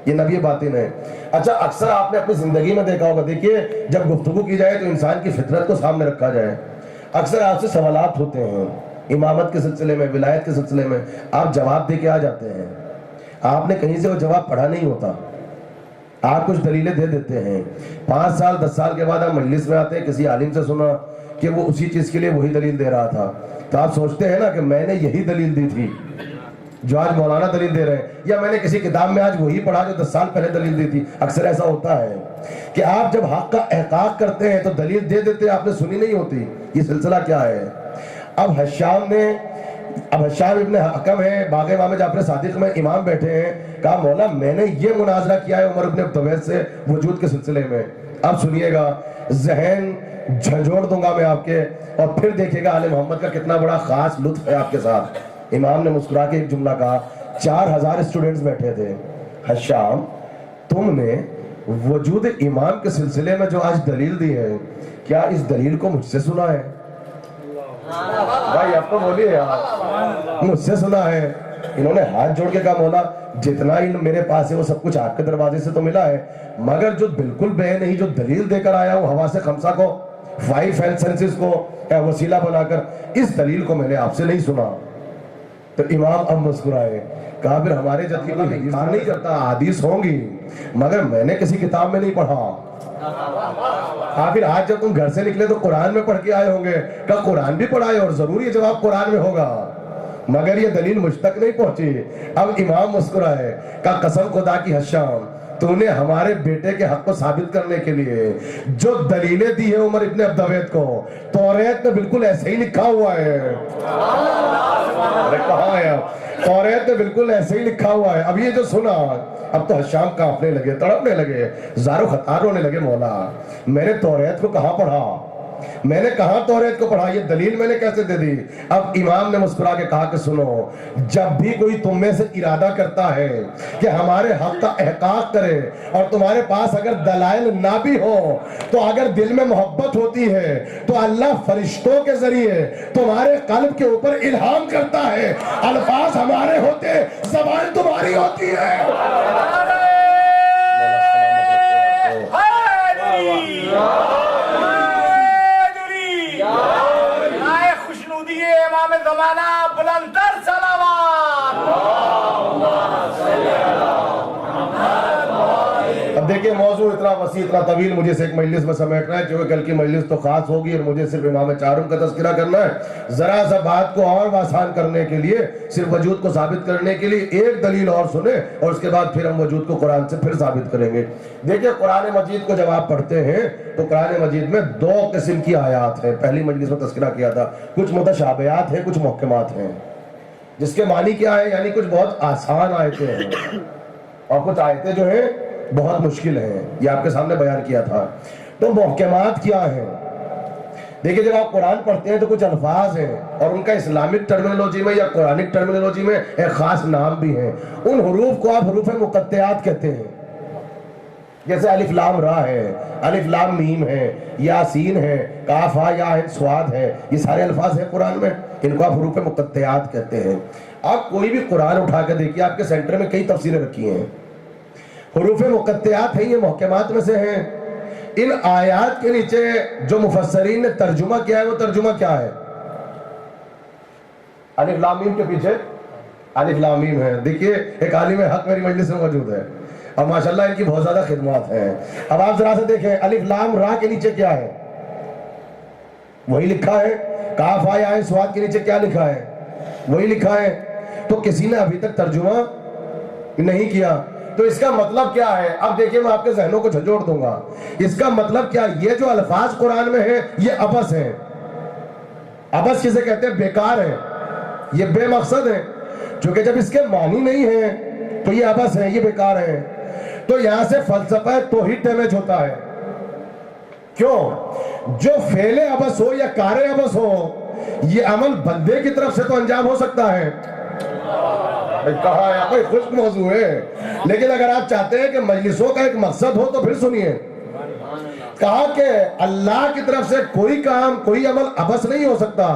یہ نبی باطن ہے. اچھا اکثر آپ نے اپنی زندگی میں دیکھا ہوگا، دیکھیے جب گفتگو کی جائے تو انسان کی فطرت کو سامنے رکھا جائے. اکثر آپ سے سوالات ہوتے ہیں امامت کے سلسلے میں، ولایت کے سلسلے میں، آپ جواب دے کے آ جاتے ہیں. آپ نے کہیں سے وہ جواب پڑھا نہیں ہوتا، آپ کچھ دلیلیں دے دیتے ہیں. 5 سال 10 سال کے بعد آپ مجلس میں آتے ہیں، کسی عالم سے سنا کہ وہ اسی چیز کے لیے وہی دلیل دے رہا تھا، تو آپ سوچتے ہیں نا کہ میں نے یہی دلیل دی تھی جو آج مولانا دلیل دے رہے ہیں، یا میں نے کسی کتاب میں آج وہی پڑھا جو 10 سال پہلے دلیل دی تھی. اکثر ایسا ہوتا ہے کہ آپ جب حق کا احقاق کرتے ہیں تو دلیل دے دیتے ہیں، آپ نے سنی نہیں ہوتی. یہ سلسلہ کیا ہے؟ اب حشام ابن حکم ہے، باغ امام جعفر صادق میں امام بیٹھے ہیں. کہا مولا میں نے یہ مناظرہ کیا ہے عمر ابن عبدوید سے وجود کے سلسلے میں. اب سنیے گا، ذہن جھنجھوڑ دوں گا میں آپ کے، اور پھر دیکھیے گا آل محمد کا کتنا بڑا خاص لطف ہے آپ کے ساتھ. امام نے مسکرا کے ایک جملہ کہا، 4000 اسٹوڈنٹس بیٹھے تھے. حشام تم نے وجود امام کے سلسلے میں جو آج دلیل دی ہے، کیا اس دلیل کو مجھ سے سنا ہے؟ بھائی آپ تو بولیے یار، مجھ سے سنا ہے. انہوں نے ہاتھ جوڑ کے کہا مولا جتنا علم میرے پاس ہے وہ سب کچھ آپ کے دروازے سے تو ملا ہے، مگر جو بالکل بے نہیں، جو دلیل دے کر آیا ہوں حواس خمسہ کو، 5 سینسز کو وسیلہ بنا کر، اس دلیل کو میں نے آپ سے نہیں سنا. تو امام اب مسکرائے. کہا پھر ہمارے جد کی کوئی انکار نہیں کرتا، حدیث ہوں گی، مگر میں نے کسی کتاب میں نہیں پڑھا. پھر آج جب تم گھر سے نکلے تو قرآن میں پڑھ کے آئے ہوں گے. کہا قرآن بھی پڑھائے اور ضرور یہ جواب قرآن میں ہوگا، مگر یہ دلیل مجھ تک نہیں پہنچی. اب امام مسکرائے. کہا قسم خدا کی حشام، تو نے ہمارے بیٹے کے حق کو ثابت کرنے کے لیے جو دلیلیں دی ہیں عمر ابن عبدوید کو، توریت میں بالکل ایسے ہی لکھا ہوا ہے. کہاں ہے اب؟ توریت میں بالکل ایسے ہی لکھا ہوا ہے. اب یہ جو سنا، اب تو حشام کانپنے لگے، تڑپنے لگے، زار و خطار ہونے لگے. مولا میں نے توریت کو کہاں پڑھا، میں نے کہاں توریت کو پڑھا، یہ دلیل میں نے کیسے دے دی؟ اب امام نے مسکرا کے کہا کہ سنو، جب بھی کوئی تم میں سے ارادہ کرتا ہے کہ ہمارے حق کا احقاق کرے، اور تمہارے پاس اگر دلائل نہ بھی ہو، تو اگر دل میں محبت ہوتی ہے تو اللہ فرشتوں کے ذریعے تمہارے قلب کے اوپر الہام کرتا ہے. الفاظ ہمارے ہوتے، زبان تمہاری ہوتی ہے. امام زمانہ بلندر صلوات. اب دیکھیں موضوع اتنا وسیع اتنا طویل مجھے سے ایک مجلس میں سمیٹنا ہے کیونکہ کل کی مجلس تو خاص ہوگی اور مجھے صرف امام چارم کا تذکرہ کرنا ہے. ذرا سا بات کو اور آسان کرنے کے لیے, صرف وجود کو ثابت کرنے کے لیے ایک دلیل اور سنیں اور اس کے بعد پھر ہم وجود کو قرآن سے پھر ثابت کریں گے. دیکھیں قرآن مجید کو جب آپ پڑھتے ہیں تو قرآن مجید میں دو قسم کی آیات ہیں. پہلی مجلس میں تذکرہ کیا تھا, کچھ متشابہات ہیں, کچھ محکمات ہیں, جس کے معنی کیا ہے, یعنی کچھ بہت آسان آیتیں ہیں اور کچھ آیتیں جو ہیں بہت مشکل ہیں. یہ آپ کے سامنے بیان کیا تھا. تو محکمات کیا ہیں؟ دیکھیں جب آپ قرآن پڑھتے ہیں تو کچھ الفاظ ہیں اور ان کا اسلامک ٹرمینالوجی میں یا قرآنک ٹرمینالوجی میں ایک خاص نام بھی ہے. ان حروف کو آپ حروف مقطعات کہتے ہیں. جیسے الف لام را ہے, الف لام میم ہے, یاسین ہے, کاف ہا یا عین صاد ہے, یہ سارے الفاظ ہیں قرآن میں, ان کو آپ حروف مقطعات کہتے ہیں. آپ کوئی بھی قرآن اٹھا کے دیکھیے, آپ کے سینٹر میں کئی تفسیریں رکھی ہیں, حروف مقطعات ہیں, یہ محکمات میں سے ہیں. ان آیات کے نیچے جو مفسرین نے ترجمہ کیا ہے وہ ترجمہ کیا ہے؟ الف لام میم کے پیچھے الف لام میم ہے. دیکھیے ایک عالم حق میری مجلس میں موجود ہے اور ماشاءاللہ ان کی بہت زیادہ خدمات ہیں. اب آپ ذرا سے دیکھیں الف لام را کے نیچے کیا ہے, وہی لکھا ہے. کاف ہا یا عین صاد کے نیچے کیا لکھا ہے, وہی لکھا ہے. تو کسی نے ابھی تک ترجمہ نہیں کیا. تو اس کا مطلب کیا ہے؟ اب دیکھیں میں آپ کے ذہنوں کو جھنجھوڑ دوں گا. اس کا مطلب کیا, یہ جو الفاظ قرآن میں ہیں یہ عبث ہیں. عبث کسے کہتے ہیں؟ بیکار ہیں, یہ بے مقصد ہیں. چونکہ جب اس کے معنی نہیں ہیں تو یہ عبث ہیں, یہ بیکار ہیں. تو یہاں سے فلسفہ توحید ڈیمیج ہوتا ہے. کیوں؟ جو فعل عبث ہو یا کار عبث ہو, یہ عمل بندے کی طرف سے تو انجام ہو سکتا ہے. کہا ہے کوئی خشک موضوع ہے, لیکن اگر آپ چاہتے ہیں کہ مجلسوں کا ایک مقصد ہو تو پھر سنیے. کہا کہ اللہ کی طرف سے کوئی کام کوئی عمل عبث نہیں ہو سکتا.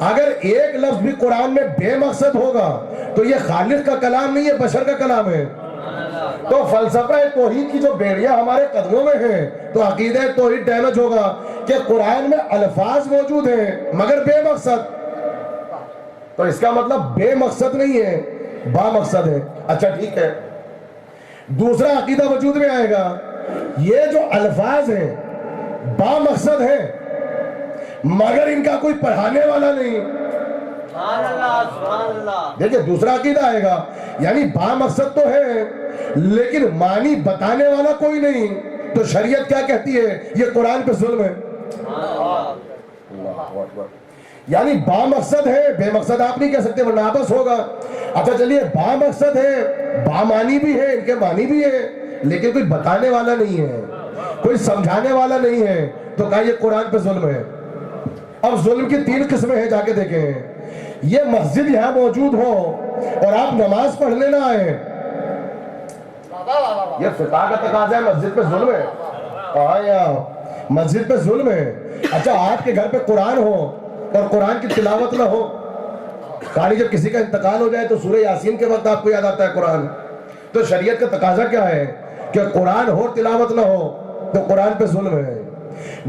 اگر ایک لفظ بھی قرآن میں بے مقصد ہوگا تو یہ خالق کا کلام نہیں ہے, بشر کا کلام ہے. تو فلسفہ توحید کی جو بیڑیاں ہمارے قدموں میں ہیں تو عقیدہ توحید ڈیمیج ہوگا کہ قرآن میں الفاظ موجود ہیں مگر بے مقصد. تو اس کا مطلب بے مقصد نہیں ہے, با مقصد ہے. اچھا ٹھیک ہے, دوسرا عقیدہ وجود میں آئے گا, یہ جو الفاظ ہیں با مقصد ہیں مگر ان کا کوئی پڑھانے والا نہیں. دیکھیں دوسرا عقیدہ آئے گا, یعنی با مقصد تو ہے لیکن معنی بتانے والا کوئی نہیں. تو شریعت کیا کہتی ہے؟ یہ قرآن پہ ظلم ہے. یعنی با مقصد ہے, بے مقصد آپ نہیں کہہ سکتے ورنہ عبث ہوگا. اچھا چلیے با مقصد ہے, با معنی بھی ہے, ان کے معنی بھی ہے, لیکن کوئی بتانے والا نہیں ہے, کوئی سمجھانے والا نہیں ہے. تو کہا یہ قرآن پہ ظلم ہے. اب ظلم کی 3 قسمیں ہیں, جا کے دیکھیں. یہ مسجد یہاں موجود ہو اور آپ نماز پڑھنے نہ آئے, یہ فقہ کا تقاضا ہے, مسجد پہ ظلم ہے. کہاں یہاں مسجد پہ ظلم ہے. اچھا آپ کے گھر پہ قرآن ہو اور قرآن کی تلاوت نہ ہو. کہانی جب کسی کا انتقال ہو جائے تو سورہ یاسین کے وقت آپ کو یاد آتا ہے قرآن. تو شریعت کا تقاضا کیا ہے کہ قرآن ہو تلاوت نہ ہو تو قرآن پہ ظلم ہے.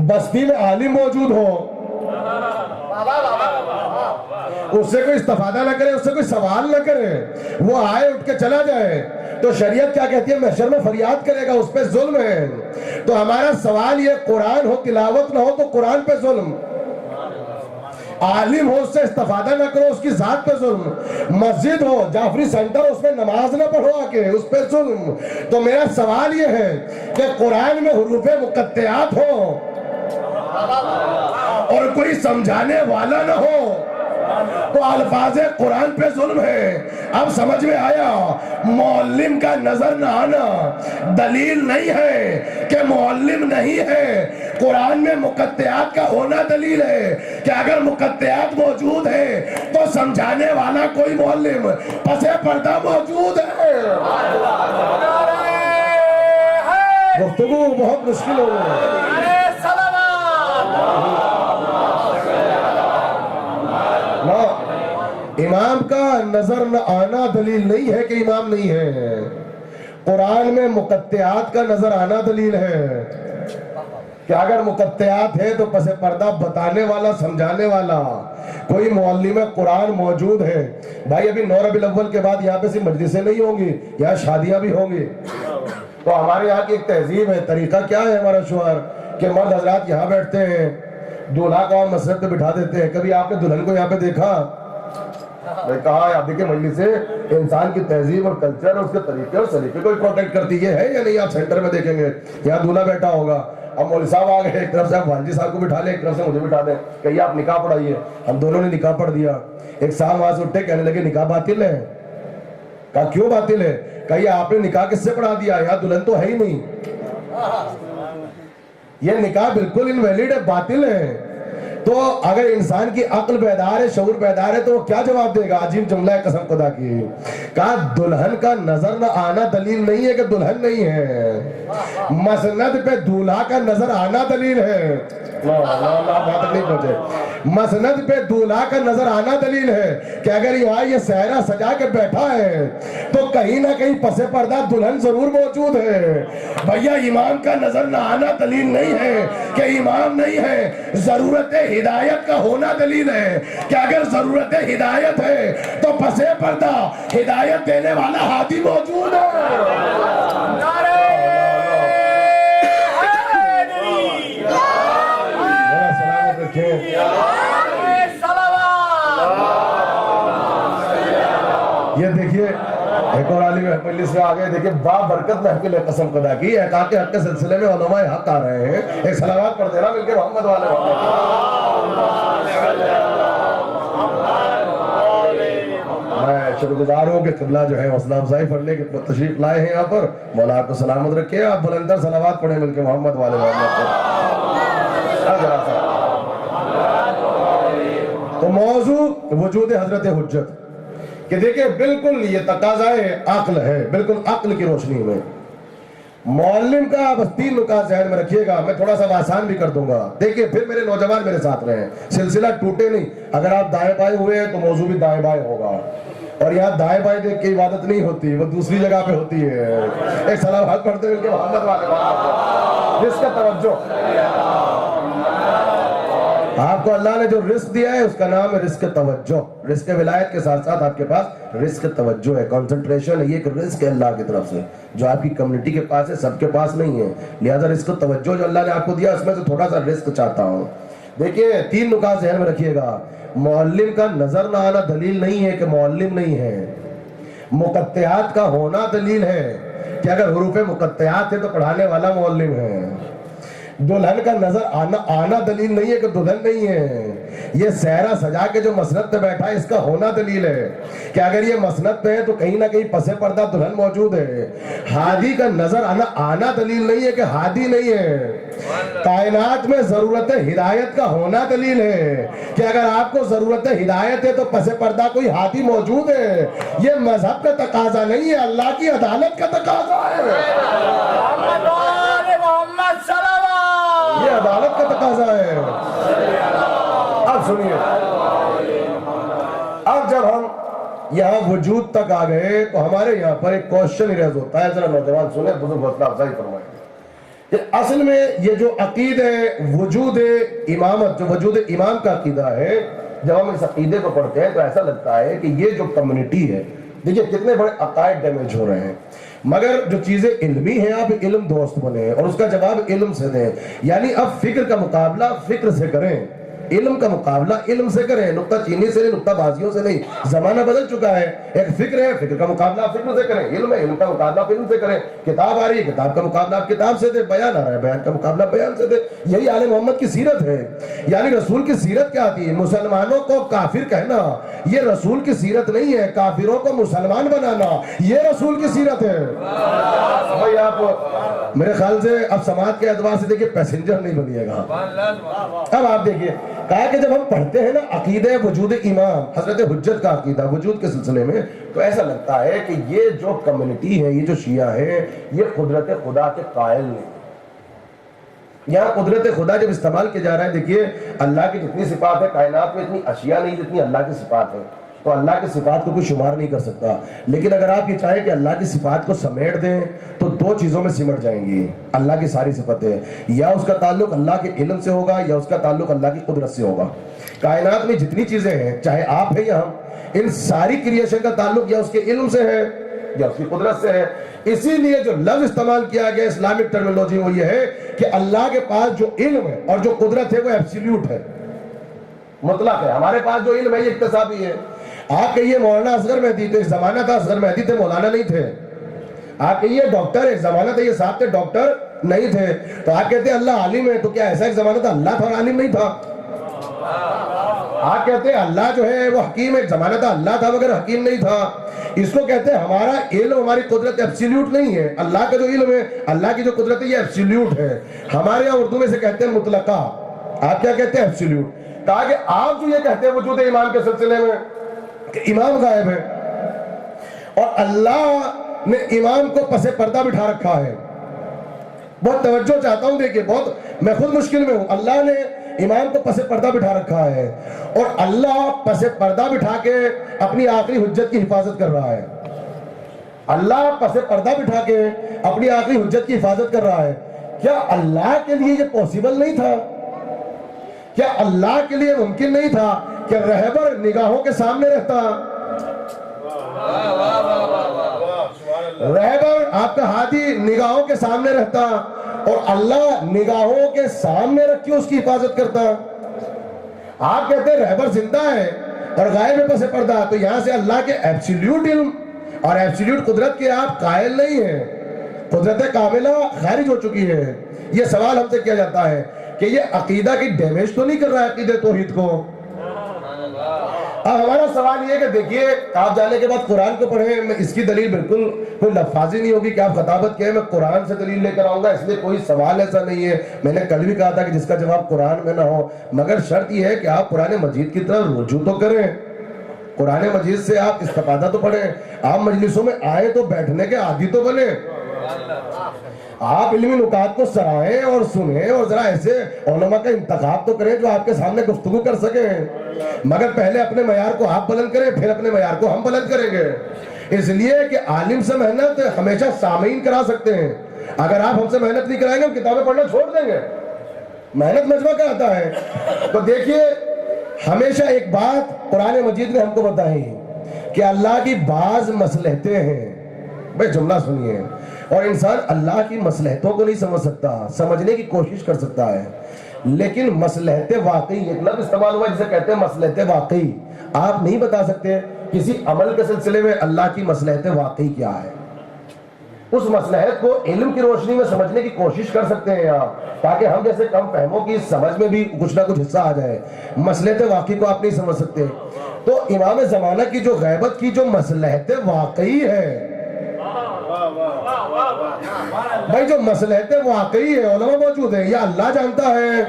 بستی میں عالم موجود ہو, اس سے کوئی استفادہ نہ کرے, اس سے کوئی سوال نہ کرے, وہ آئے اٹھ کے چلا جائے, تو شریعت کیا کہتی ہے؟ محشر میں فریاد کرے گا, اس پہ ظلم ہے. تو ہمارا سوال یہ, قرآن ہو تلاوت نہ ہو تو قرآن پہ ظلم, عالم ہو اس سے استفادہ نہ کرو اس کی ذات پہ ظلم, مسجد ہو جعفری سینٹر اس میں نماز نہ پڑھو آ کے اس پہ ظلم. تو میرا سوال یہ ہے کہ قرآن میں حروف مقطعات ہو اور کوئی سمجھانے والا نہ ہو تو الفاظ قرآن پہ ظلم ہے. اب سمجھ میں آیا, معلم کا نظر نہ آنا دلیل نہیں ہے کہ معلم نہیں ہے. قرآن میں مقطعات کا ہونا دلیل ہے کہ اگر مقطعات موجود ہے تو سمجھانے والا کوئی معلم پس پردہ موجود ہے. گفتگو بہت مشکل ہو گئی ہے. امام کا نظر نہ آنا دلیل نہیں ہے کہ امام نہیں ہے. قرآن میں مقطعات کا نظر آنا دلیل ہے کہ اگر مقطعات ہے تو پس پردہ بتانے والا سمجھانے والا کوئی معلم قرآن موجود ہے. بھائی ابھی 9 ربیع الاول کے بعد یہاں پہ صرف مجلسیں نہیں ہوں گی, یہاں شادیاں بھی ہوں گی. تو تو ہمارے یہاں کی ایک تہذیب ہے، طریقہ کیا ہے ہمارا شوہر کہ مرد حضرات یہاں بیٹھتے ہیں، دولہا کو ہم مسجد پہ بٹھا دیتے ہیں. کبھی آپ نے دلہن کو یہاں پہ دیکھا؟ میں کہا آپ دیکھیں مجلس سے انسان کی تہذیب اور کلچر اور اس کے طریقے اور سلیقے کو پروٹیکٹ کرتی ہے یا نہیں. آپ سینٹر میں دیکھیں گے یہاں دولہا بیٹھا ہوگا، اب مولوی صاحب آ گئے، ایک طرف سے آپ والدی صاحب کو بٹھا لیں، ایک طرف سے مجھے بٹھا دیں کہ یہ آپ نکاح پڑھائیے. ہم دونوں نے نکاح پڑھ دیا. ایک صاحب وہاں سے اٹھے کہنے لگے نکاح باطل ہے. کہا کیوں باطل ہے؟ کہا یہ آپ نے نکاح کس سے پڑھا دیا؟ یہاں دلہن تو ہے ہی نہیں. یہ نکاح بالکل انویلڈ ہے، باطل ہے. تو اگر انسان کی عقل بیدار ہے، شعور بیدار ہے، تو وہ کیا جواب دے گا؟ عجیب جملہ ہے قسم خدا کی. کہا دلہن کا نظر نہ آنا دلیل نہیں ہے کہ دلہن نہیں ہے، مسند پہ دولہا کا نظر آنا دلیل ہے. بات نہیں پہنچے. مسند پہ دولہا کا نظر آنا دلیل ہے کہ اگر یہاں یہ صحرا سجا کے بیٹھا ہے تو کہیں نہ کہیں پس پردہ دلہن ضرور موجود ہے. بھیا امام کا نظر نہ آنا دلیل نہیں ہے کہ امام نہیں ہے، ضرورت ہدایت کا ہونا دلیل ہے کہ اگر ضرورت ہدایت ہے تو پس پردہ ہدایت دینے والا ہادی موجود ہے. نعرہ یہ دیکھیے ایک اور عالم مجلس میں آگئے، دیکھیے بابرکت محفل ہے قسم خدا کی. احقاق حق کے سلسلے میں علماء حق آ رہے ہیں. ایک صلوات پڑھ دینا مل کے محمد والے. میں شکر گزار ہوں کہ قبلہ جو ہے حوصلہ افزائی پڑھنے کے تشریف لائے ہیں یہاں پر. مولا آپ کو سلامت رکھے. آپ بلندر صلوات پڑھیں مل کے محمد والے تو موضوع وجود حضرت حجت کہ دیکھیں بالکل یہ تقاضا عقل ہے، بالکل عقل کی روشنی میں. معلم کا بس 3 نکات ذہن میں رکھیے گا، میں تھوڑا سا آسان بھی کر دوں گا. دیکھیں پھر میرے نوجوان میرے ساتھ رہیں، سلسلہ ٹوٹے نہیں. اگر آپ دائیں بائیں ہوئے ہیں تو موضوع بھی دائیں بائیں ہوگا. اور یہاں دائیں بائیں دیکھ کے عبادت نہیں ہوتی، وہ دوسری جگہ پہ ہوتی ہے. ایک صلوات پڑھتے ہوئے کہ محمد والے جس کا توجہ آپ کو اللہ نے جو رزق دیا ہے اس کا نام ہے رزق توجہ. رزق ولایت کے ساتھ ساتھ آپ کے پاس رزق توجہ ہے، کنسنٹریشن ہے. یہ ایک رزق ہے اللہ کی طرف سے جو آپ کی کمیونٹی کے پاس ہے، سب کے پاس نہیں ہے. لہذا رزق توجہ جو اللہ نے آپ کو دیا اس میں سے تھوڑا سا رزق چاہتا ہوں. دیکھیے 3 نکات ذہن میں رکھیے گا. معلم کا نظر نہ آنا دلیل نہیں ہے کہ معلم نہیں ہے. مقطعات کا ہونا دلیل ہے کہ اگر حروف مقطعات ہے تو پڑھانے والا معلم ہے. دلہن کا نظر آنا دلیل نہیں ہے کہ دلہن نہیں ہے. یہ صحرا سجا کے جو مسند پہ بیٹھا ہے اس کا ہونا دلیل ہے کہ اگر یہ مسند پہ ہے تو کہیں نہ کہیں پس پردہ دلہن موجود ہے. ہادی کا نظر آنا دلیل نہیں ہے کہ ہادی نہیں ہے. کائنات میں ضرورت ہدایت کا ہونا دلیل ہے کہ اگر آپ کو ضرورت ہدایت ہے تو پس پردہ کوئی ہادی موجود ہے. یہ مذہب کا تقاضا نہیں ہے، اللہ کی عدالت کا تقاضا ہے. یہ عدالت کا تقاضا ہے. اب سنیے، اب جب ہم یہاں وجود تک آ گئے تو ہمارے یہاں پر ایک کوشچن ریز ہوتا ہے. ذرا نوجوان سنیں، بزرگ حوصلہ افزائی فرمائیں. اصل میں یہ جو عقیدہ وجود امامت، جو وجود امام کا عقیدہ ہے، جب ہم اس عقیدے کو پڑھتے ہیں تو ایسا لگتا ہے کہ یہ جو کمیونٹی ہے، دیکھیں کتنے بڑے عقائد ڈیمیج ہو رہے ہیں. مگر جو چیزیں علمی ہیں آپ علم دوست بنے اور اس کا جواب علم سے دیں. یعنی اب فکر کا مقابلہ فکر سے کریں، علم کا مقابلہ علم سے کریں، نقطہ چینی سے نہیں، نقطہ بازیوں سے نہیں. زمانہ بدل چکا ہے. ایک فکر ہے، فکر کا مقابلہ فکر سے کریں. علم ہے، علم کا مقابلہ علم سے کریں. کتاب آ رہی ہے، کتاب کا مقابلہ آپ کتاب سے دیں. بیان آ رہا ہے، بیان کا مقابلہ بیان سے دیں. یہی آل محمد کی سیرت ہے. یعنی رسول کی سیرت کیا آتی ہے؟ مسلمانوں کو کافر کہنا یہ رسول کی سیرت نہیں ہے. کافروں کو مسلمان بنانا یہ رسول کی سیرت ہے. بھائی آپ میرے خیال سے اب سماعت کے اعتبار سے دیکھیے پیسنجر نہیں بنیے گا. اب آپ دیکھیے کہا کہ جب ہم پڑھتے ہیں نا عقیدہ وجود امام، حضرت حجت کا عقیدہ وجود کے سلسلے میں، تو ایسا لگتا ہے کہ یہ جو کمیونٹی ہے، یہ جو شیعہ ہے، یہ قدرت خدا کے قائل نہیں. یہاں قدرت خدا جب استعمال کیا جا رہا ہے، دیکھیے اللہ کی جتنی صفات ہے کائنات میں اتنی اشیاء نہیں جتنی اللہ کی صفات ہے. تو اللہ کی صفات کو کوئی شمار نہیں کر سکتا. لیکن اگر آپ یہ چاہیں کہ اللہ کی صفات کو سمیٹ دیں تو 2 چیزوں میں سمٹ جائیں گی. اللہ کی ساری صفتیں، یا اس کا تعلق اللہ کے علم سے ہوگا یا اس کا تعلق اللہ کی قدرت سے ہوگا. کائنات میں جتنی چیزیں ہیں، چاہے آپ ہیں یا ہم، ان ساری کریشن کا تعلق یا اس کے علم سے ہے یا اس کی قدرت سے ہے. اسی لیے جو لفظ استعمال کیا گیا اسلامک ٹرمینالوجی وہ یہ ہے کہ اللہ کے پاس جو علم ہے اور جو قدرت ہے وہ ایبسلیوٹ ہے, مطلق ہے. ہمارے پاس جو علم ہے یہ اکتسابی ہے. آپ کہیے مولانا اصغر مہدی, تو ایک زمانہ تھا اصغر مہدی تھے, مولانا نہیں تھے. آپ کہیے ڈاکٹر, ایک زمانہ تھا یہ صاحب تھے, ڈاکٹر نہیں تھے. تو آپ کہتے ہیں اللہ عالم ہے, تو کیا ایسا ایک زمانہ تھا اللہ تھا اور عالم نہیں تھا؟ آپ کہتے ہیں اللہ جو ہے وہ حکیم ہے, ایک زمانہ تھا اللہ تھا مگر حکیم نہیں تھا. اس کو کہتے ہیں ہمارا علم, ہماری قدرت ایبسلیوٹ نہیں ہے. اللہ کا جو علم ہے, اللہ کی جو قدرت ہے یہ ایبسلیوٹ ہے. ہمارے یہاں اردو میں سے کہتے ہیں مطلقہ, آپ کیا کہتے ہیں؟ ایبسلیوٹ. کہا کہ آپ جو یہ کہتے ہیں وجود امام کے سلسلے میں کہ امام غائب ہے, اور اللہ نے امام کو پس پردہ بٹھا رکھا ہے. بہت توجہ چاہتا ہوں, دیکھیے بہت میں خود مشکل میں ہوں. اللہ نے امام کو پس پردہ بٹھا رکھا ہے, اور اللہ پس پردہ بٹھا کے اپنی آخری حجت کی حفاظت کر رہا ہے. اللہ پس پردہ بٹھا کے اپنی آخری حجت کی حفاظت کر رہا ہے. کیا اللہ کے لیے یہ پوسیبل نہیں تھا؟ کیا اللہ کے لیے ممکن نہیں تھا کہ رہبر نگاہوں کے سامنے رہتا؟ رہبر آپ کا ہادی نگاہوں کے سامنے رہتا, اور اللہ نگاہوں کے سامنے رکھ کے اس کی حفاظت کرتا. آپ کہتے ہیں رہبر زندہ ہے اور غائب ہے پس پردہ, تو یہاں سے اللہ کے ایبسلیوٹ علم اور ایبسلیوٹ قدرت کے آپ قائل نہیں ہیں. قدرت کاملہ خارج ہو چکی ہے. یہ سوال ہم سے کیا جاتا ہے کہ یہ عقیدہ کی ڈیمیج تو نہیں کر رہا ہے عقیدہ توحید کو؟ اب ہمارا سوال یہ ہے کہ دیکھیے, آپ جانے کے بعد قرآن کو پڑھیں. میں اس کی دلیل بالکل کوئی لفاظی نہیں ہوگی کہ آپ خطابت کہیں, میں قرآن سے دلیل لے کر آؤں گا, اس لیے کوئی سوال ایسا نہیں ہے. میں نے کل بھی کہا تھا کہ جس کا جواب قرآن میں نہ ہو, مگر شرط یہ ہے کہ آپ قرآن مجید کی طرف رجوع تو کریں, قرآن مجید سے آپ استفادہ تو پڑھیں. آپ مجلسوں میں آئے تو بیٹھنے کے عادی تو بنے, آپ علمی نکات کو سرائیں اور سنیں, اور ذرا ایسے علماء کا انتخاب تو کریں جو آپ کے سامنے گفتگو کر سکیں. مگر پہلے اپنے معیار کو آپ بلند کریں, پھر اپنے معیار کو ہم بلند کریں گے. اس لیے کہ عالم سے محنت ہمیشہ سامعین کرا سکتے ہیں. اگر آپ ہم سے محنت نہیں کرائیں گے ہم کتابیں پڑھنا چھوڑ دیں گے. محنت مجمع کا آتا ہے. تو دیکھیے, ہمیشہ ایک بات قرآن مجید نے ہم کو بتائی کہ اللہ کی بعض مصلحتیں ہیں. بھائی جملہ سنیے, اور انسان اللہ کی مصلحتوں کو نہیں سمجھ سکتا, سمجھنے کی کوشش کر سکتا ہے, لیکن مصلحت واقعی, ایک لفظ استعمال ہوا جسے کہتے ہیں مصلحت واقعی. آپ نہیں بتا سکتے کسی عمل کے سلسلے میں اللہ کی مصلحت واقعی کیا ہے. اس مصلحت کو علم کی روشنی میں سمجھنے کی کوشش کر سکتے ہیں آپ, تاکہ ہم جیسے کم فہموں کی سمجھ میں بھی کچھ نہ کچھ حصہ آ جائے. مصلحت واقعی کو آپ نہیں سمجھ سکتے. تو امام زمانہ کی جو غیبت کی جو مصلحت واقعی ہے, بھائی جو مصلحت واقعی ہے, علماء موجود ہیں, یا اللہ جانتا ہے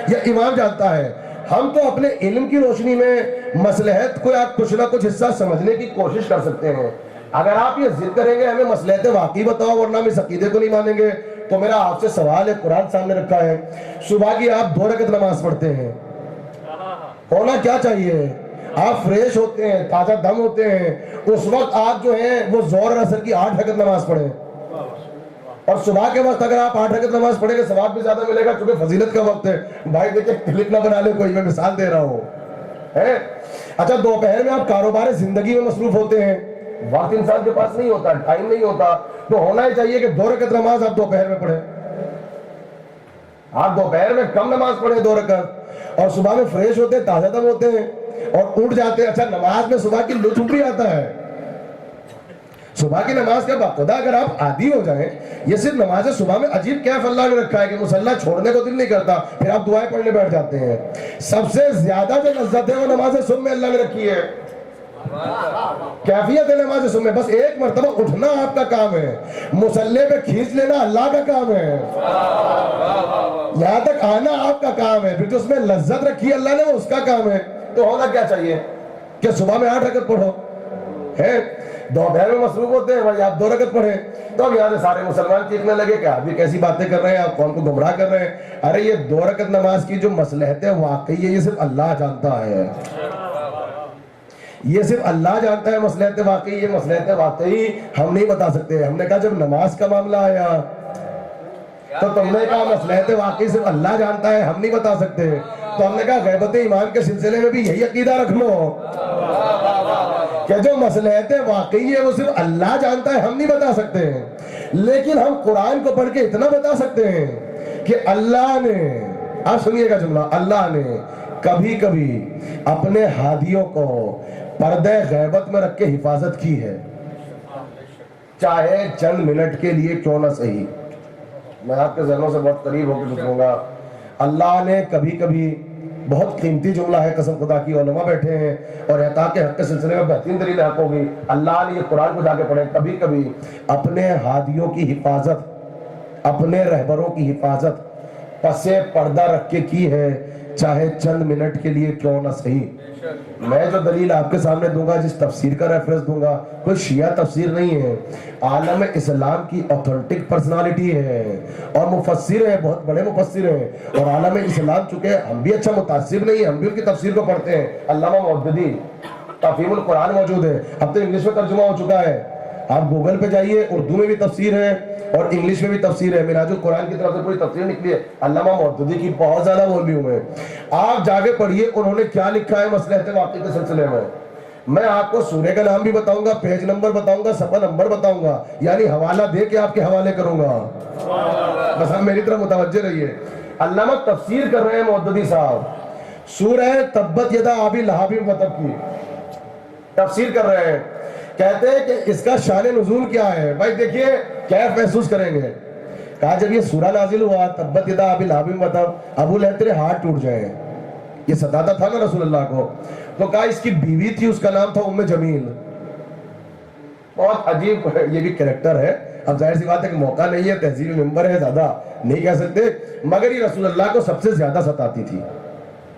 یا امام جانتا ہے. ہم تو اپنے علم کی روشنی میں مصلحت کو آپ کچھ نہ کچھ حصہ سمجھنے کی کوشش کر سکتے ہیں. اگر آپ یہ ضد کریں گے ہمیں مصلحت واقعی بتاؤ ورنہ ہم اس عقیدے کو نہیں مانیں گے, تو میرا آپ سے سوال ہے, قرآن سامنے رکھا ہے, صبح کی آپ 2 رکعت نماز پڑھتے ہیں, ہونا کیا چاہیے؟ آپ فریش ہوتے ہیں, تازہ دم ہوتے ہیں, اس وقت آپ جو ہیں وہ ظہر اور عصر کی 8 رکعت نماز پڑھیں, اور صبح کے وقت اگر آپ 8 رکعت نماز پڑھیں گے ثواب بھی زیادہ ملے گا, کیونکہ فضیلت کا وقت ہے. بھائی دیکھیں کلپ نہ بنا لے کوئی, میں مثال دے رہا ہوں. اچھا, دوپہر میں آپ کاروبار زندگی میں مصروف ہوتے ہیں, وقت انسان کے پاس نہیں ہوتا, ٹائم نہیں ہوتا, تو ہونا ہی چاہیے کہ 2 رکعت نماز آپ دوپہر میں پڑھیں. آپ دوپہر میں کم نماز پڑھیں 2 رکعت, اور صبح میں فریش ہوتے ہیں, تازہ دم ہوتے ہیں اور اٹھ جاتے ہیں. اچھا, نماز میں صبح کی لطف بھی آتا ہے. صبح کی نماز کا باقاعدہ اگر آپ عادی ہو جائیں, یہ صرف نماز صبح میں عجیب کیف اللہ نے رکھا ہے کہ مصلی چھوڑنے کو دل نہیں کرتا, پھر آپ دعائیں پڑھنے بیٹھ جاتے ہیں. سب سے زیادہ جو لذت ہے وہ نماز صبح میں اللہ نے رکھی ہے. کیفیت ہے نماز صبح میں, بس ایک مرتبہ اٹھنا آپ کا کام ہے, مصلی پہ کھینچ لینا اللہ کا کام ہے, یہاں تک آنا آپ کا کام ہے, پھر جو اس میں لذت رکھی اللہ نے وہ اس کا کام ہے. تو ہونا کیا چاہیے کہ صبح میں 8 رکعت پڑھو, ہے دوپہر میں مصروف ہوتے ہیں, بھائی آپ 2 رکعت پڑھیں. تو اب یہاں سے سارے مسلمان چیخنے لگے کہ آپ بھی کیسی باتیں کر رہے ہیں, آپ کون کو گمراہ کر رہے ہیں. ارے یہ 2 رکعت نماز کی جو مصلحت واقعی ہے یہ صرف اللہ جانتا ہے, یہ صرف اللہ جانتا ہے مصلحت واقعی. یہ مصلحت واقعی ہم نہیں بتا سکتے. ہم نے کہا جب نماز کا معاملہ آیا تو تم نے کہا مصلحت واقعی صرف اللہ جانتا ہے, ہم نہیں بتا سکتے. تو ہم نے کہا غیبت ایمان کے سلسلے میں بھی یہی عقیدہ رکھ لو کہ جو مصلحتیں واقعی ہے وہ صرف اللہ جانتا ہے, ہم نہیں بتا سکتے ہیں, لیکن ہم قرآن کو پڑھ کے اتنا بتا سکتے ہیں کہ اللہ نے, آپ سنیے گا جملہ, اللہ نے کبھی کبھی اپنے ہادیوں کو پردہ غیبت میں رکھ کے حفاظت کی ہے, چاہے چند منٹ کے لیے کیوں نہ صحیح. میں آپ کے ذہنوں سے بہت قریب ہو کے پوچھوں گا, اللہ نے کبھی کبھی, بہت قیمتی جملہ ہے قسم خدا کی, علماء بیٹھے ہیں اور احقاق حق کے سلسلے میں بہترین دلیل حق ہوگی, اللہ نے یہ قرآن کو جا کے پڑھیں, کبھی کبھی اپنے ہادیوں کی حفاظت, اپنے رہبروں کی حفاظت پسے پردہ رکھ کے کی ہے, چاہے چند منٹ کے لیے کیوں نہ صحیح. میں جو دلیل آپ کے سامنے دوں گا, جس تفسیر کا ریفرنس دوں گا, کوئی شیعہ تفسیر نہیں ہے, عالم اسلام کی اوتھنٹک پرسنالٹی ہے اور مفسر ہے, بہت بڑے مفسر ہیں, اور عالم اسلام چکے ہم بھی اچھا متاثر نہیں, ہم بھی ان کی تفسیر کو پڑھتے ہیں. علامہ مودودی تفہیم القرآن موجود ہے, اب تو انگلش میں ترجمہ ہو چکا ہے, آپ گوگل پہ جائیے, اردو میں بھی تفسیر ہے اور انگلش میں بھی تفسیر ہے, منہاج القرآن کی طرف سے پوری تفسیر نکلی ہے, علامہ مودودی کی بہت زیادہ والیوم ہے, آپ جا کے پڑھیے انہوں نے کیا لکھا ہے مصلحت واقعی کے سلسلے میں. میں آپ کو سورہ کا نام بھی بتاؤں گا, پیج نمبر بتاؤں گا, صفحہ نمبر بتاؤں گا, یعنی حوالہ دے کے آپ کے حوالے کروں گا, بس ہم میری طرف متوجہ رہیے. علامہ تفسیر کر رہے ہیں مودودی صاحب, سورہ تبت یدا ابی لہب وتب کی تفسیر کر رہے ہیں, کہتے ہیں کہ اس کا شان نزول کیا ہے. بھائی دیکھیے کیف محسوس کریں گے, کہا جب یہ سورہ نازل ہوا تبت یدا ابی لہب وتب, ابو لہب تیرے ہاتھ ٹوٹ جائیں, یہ ستاتا تھا نا رسول اللہ کو, تو کہا اس کی بیوی تھی, اس کا نام تھا ام جمیل. بہت عجیب یہ بھی کریکٹر ہے, اب ظاہر سی بات ہے کہ موقع نہیں ہے, تہذیب ممبر ہے, زیادہ نہیں کہہ سکتے, مگر یہ رسول اللہ کو سب سے زیادہ ستاتی تھی.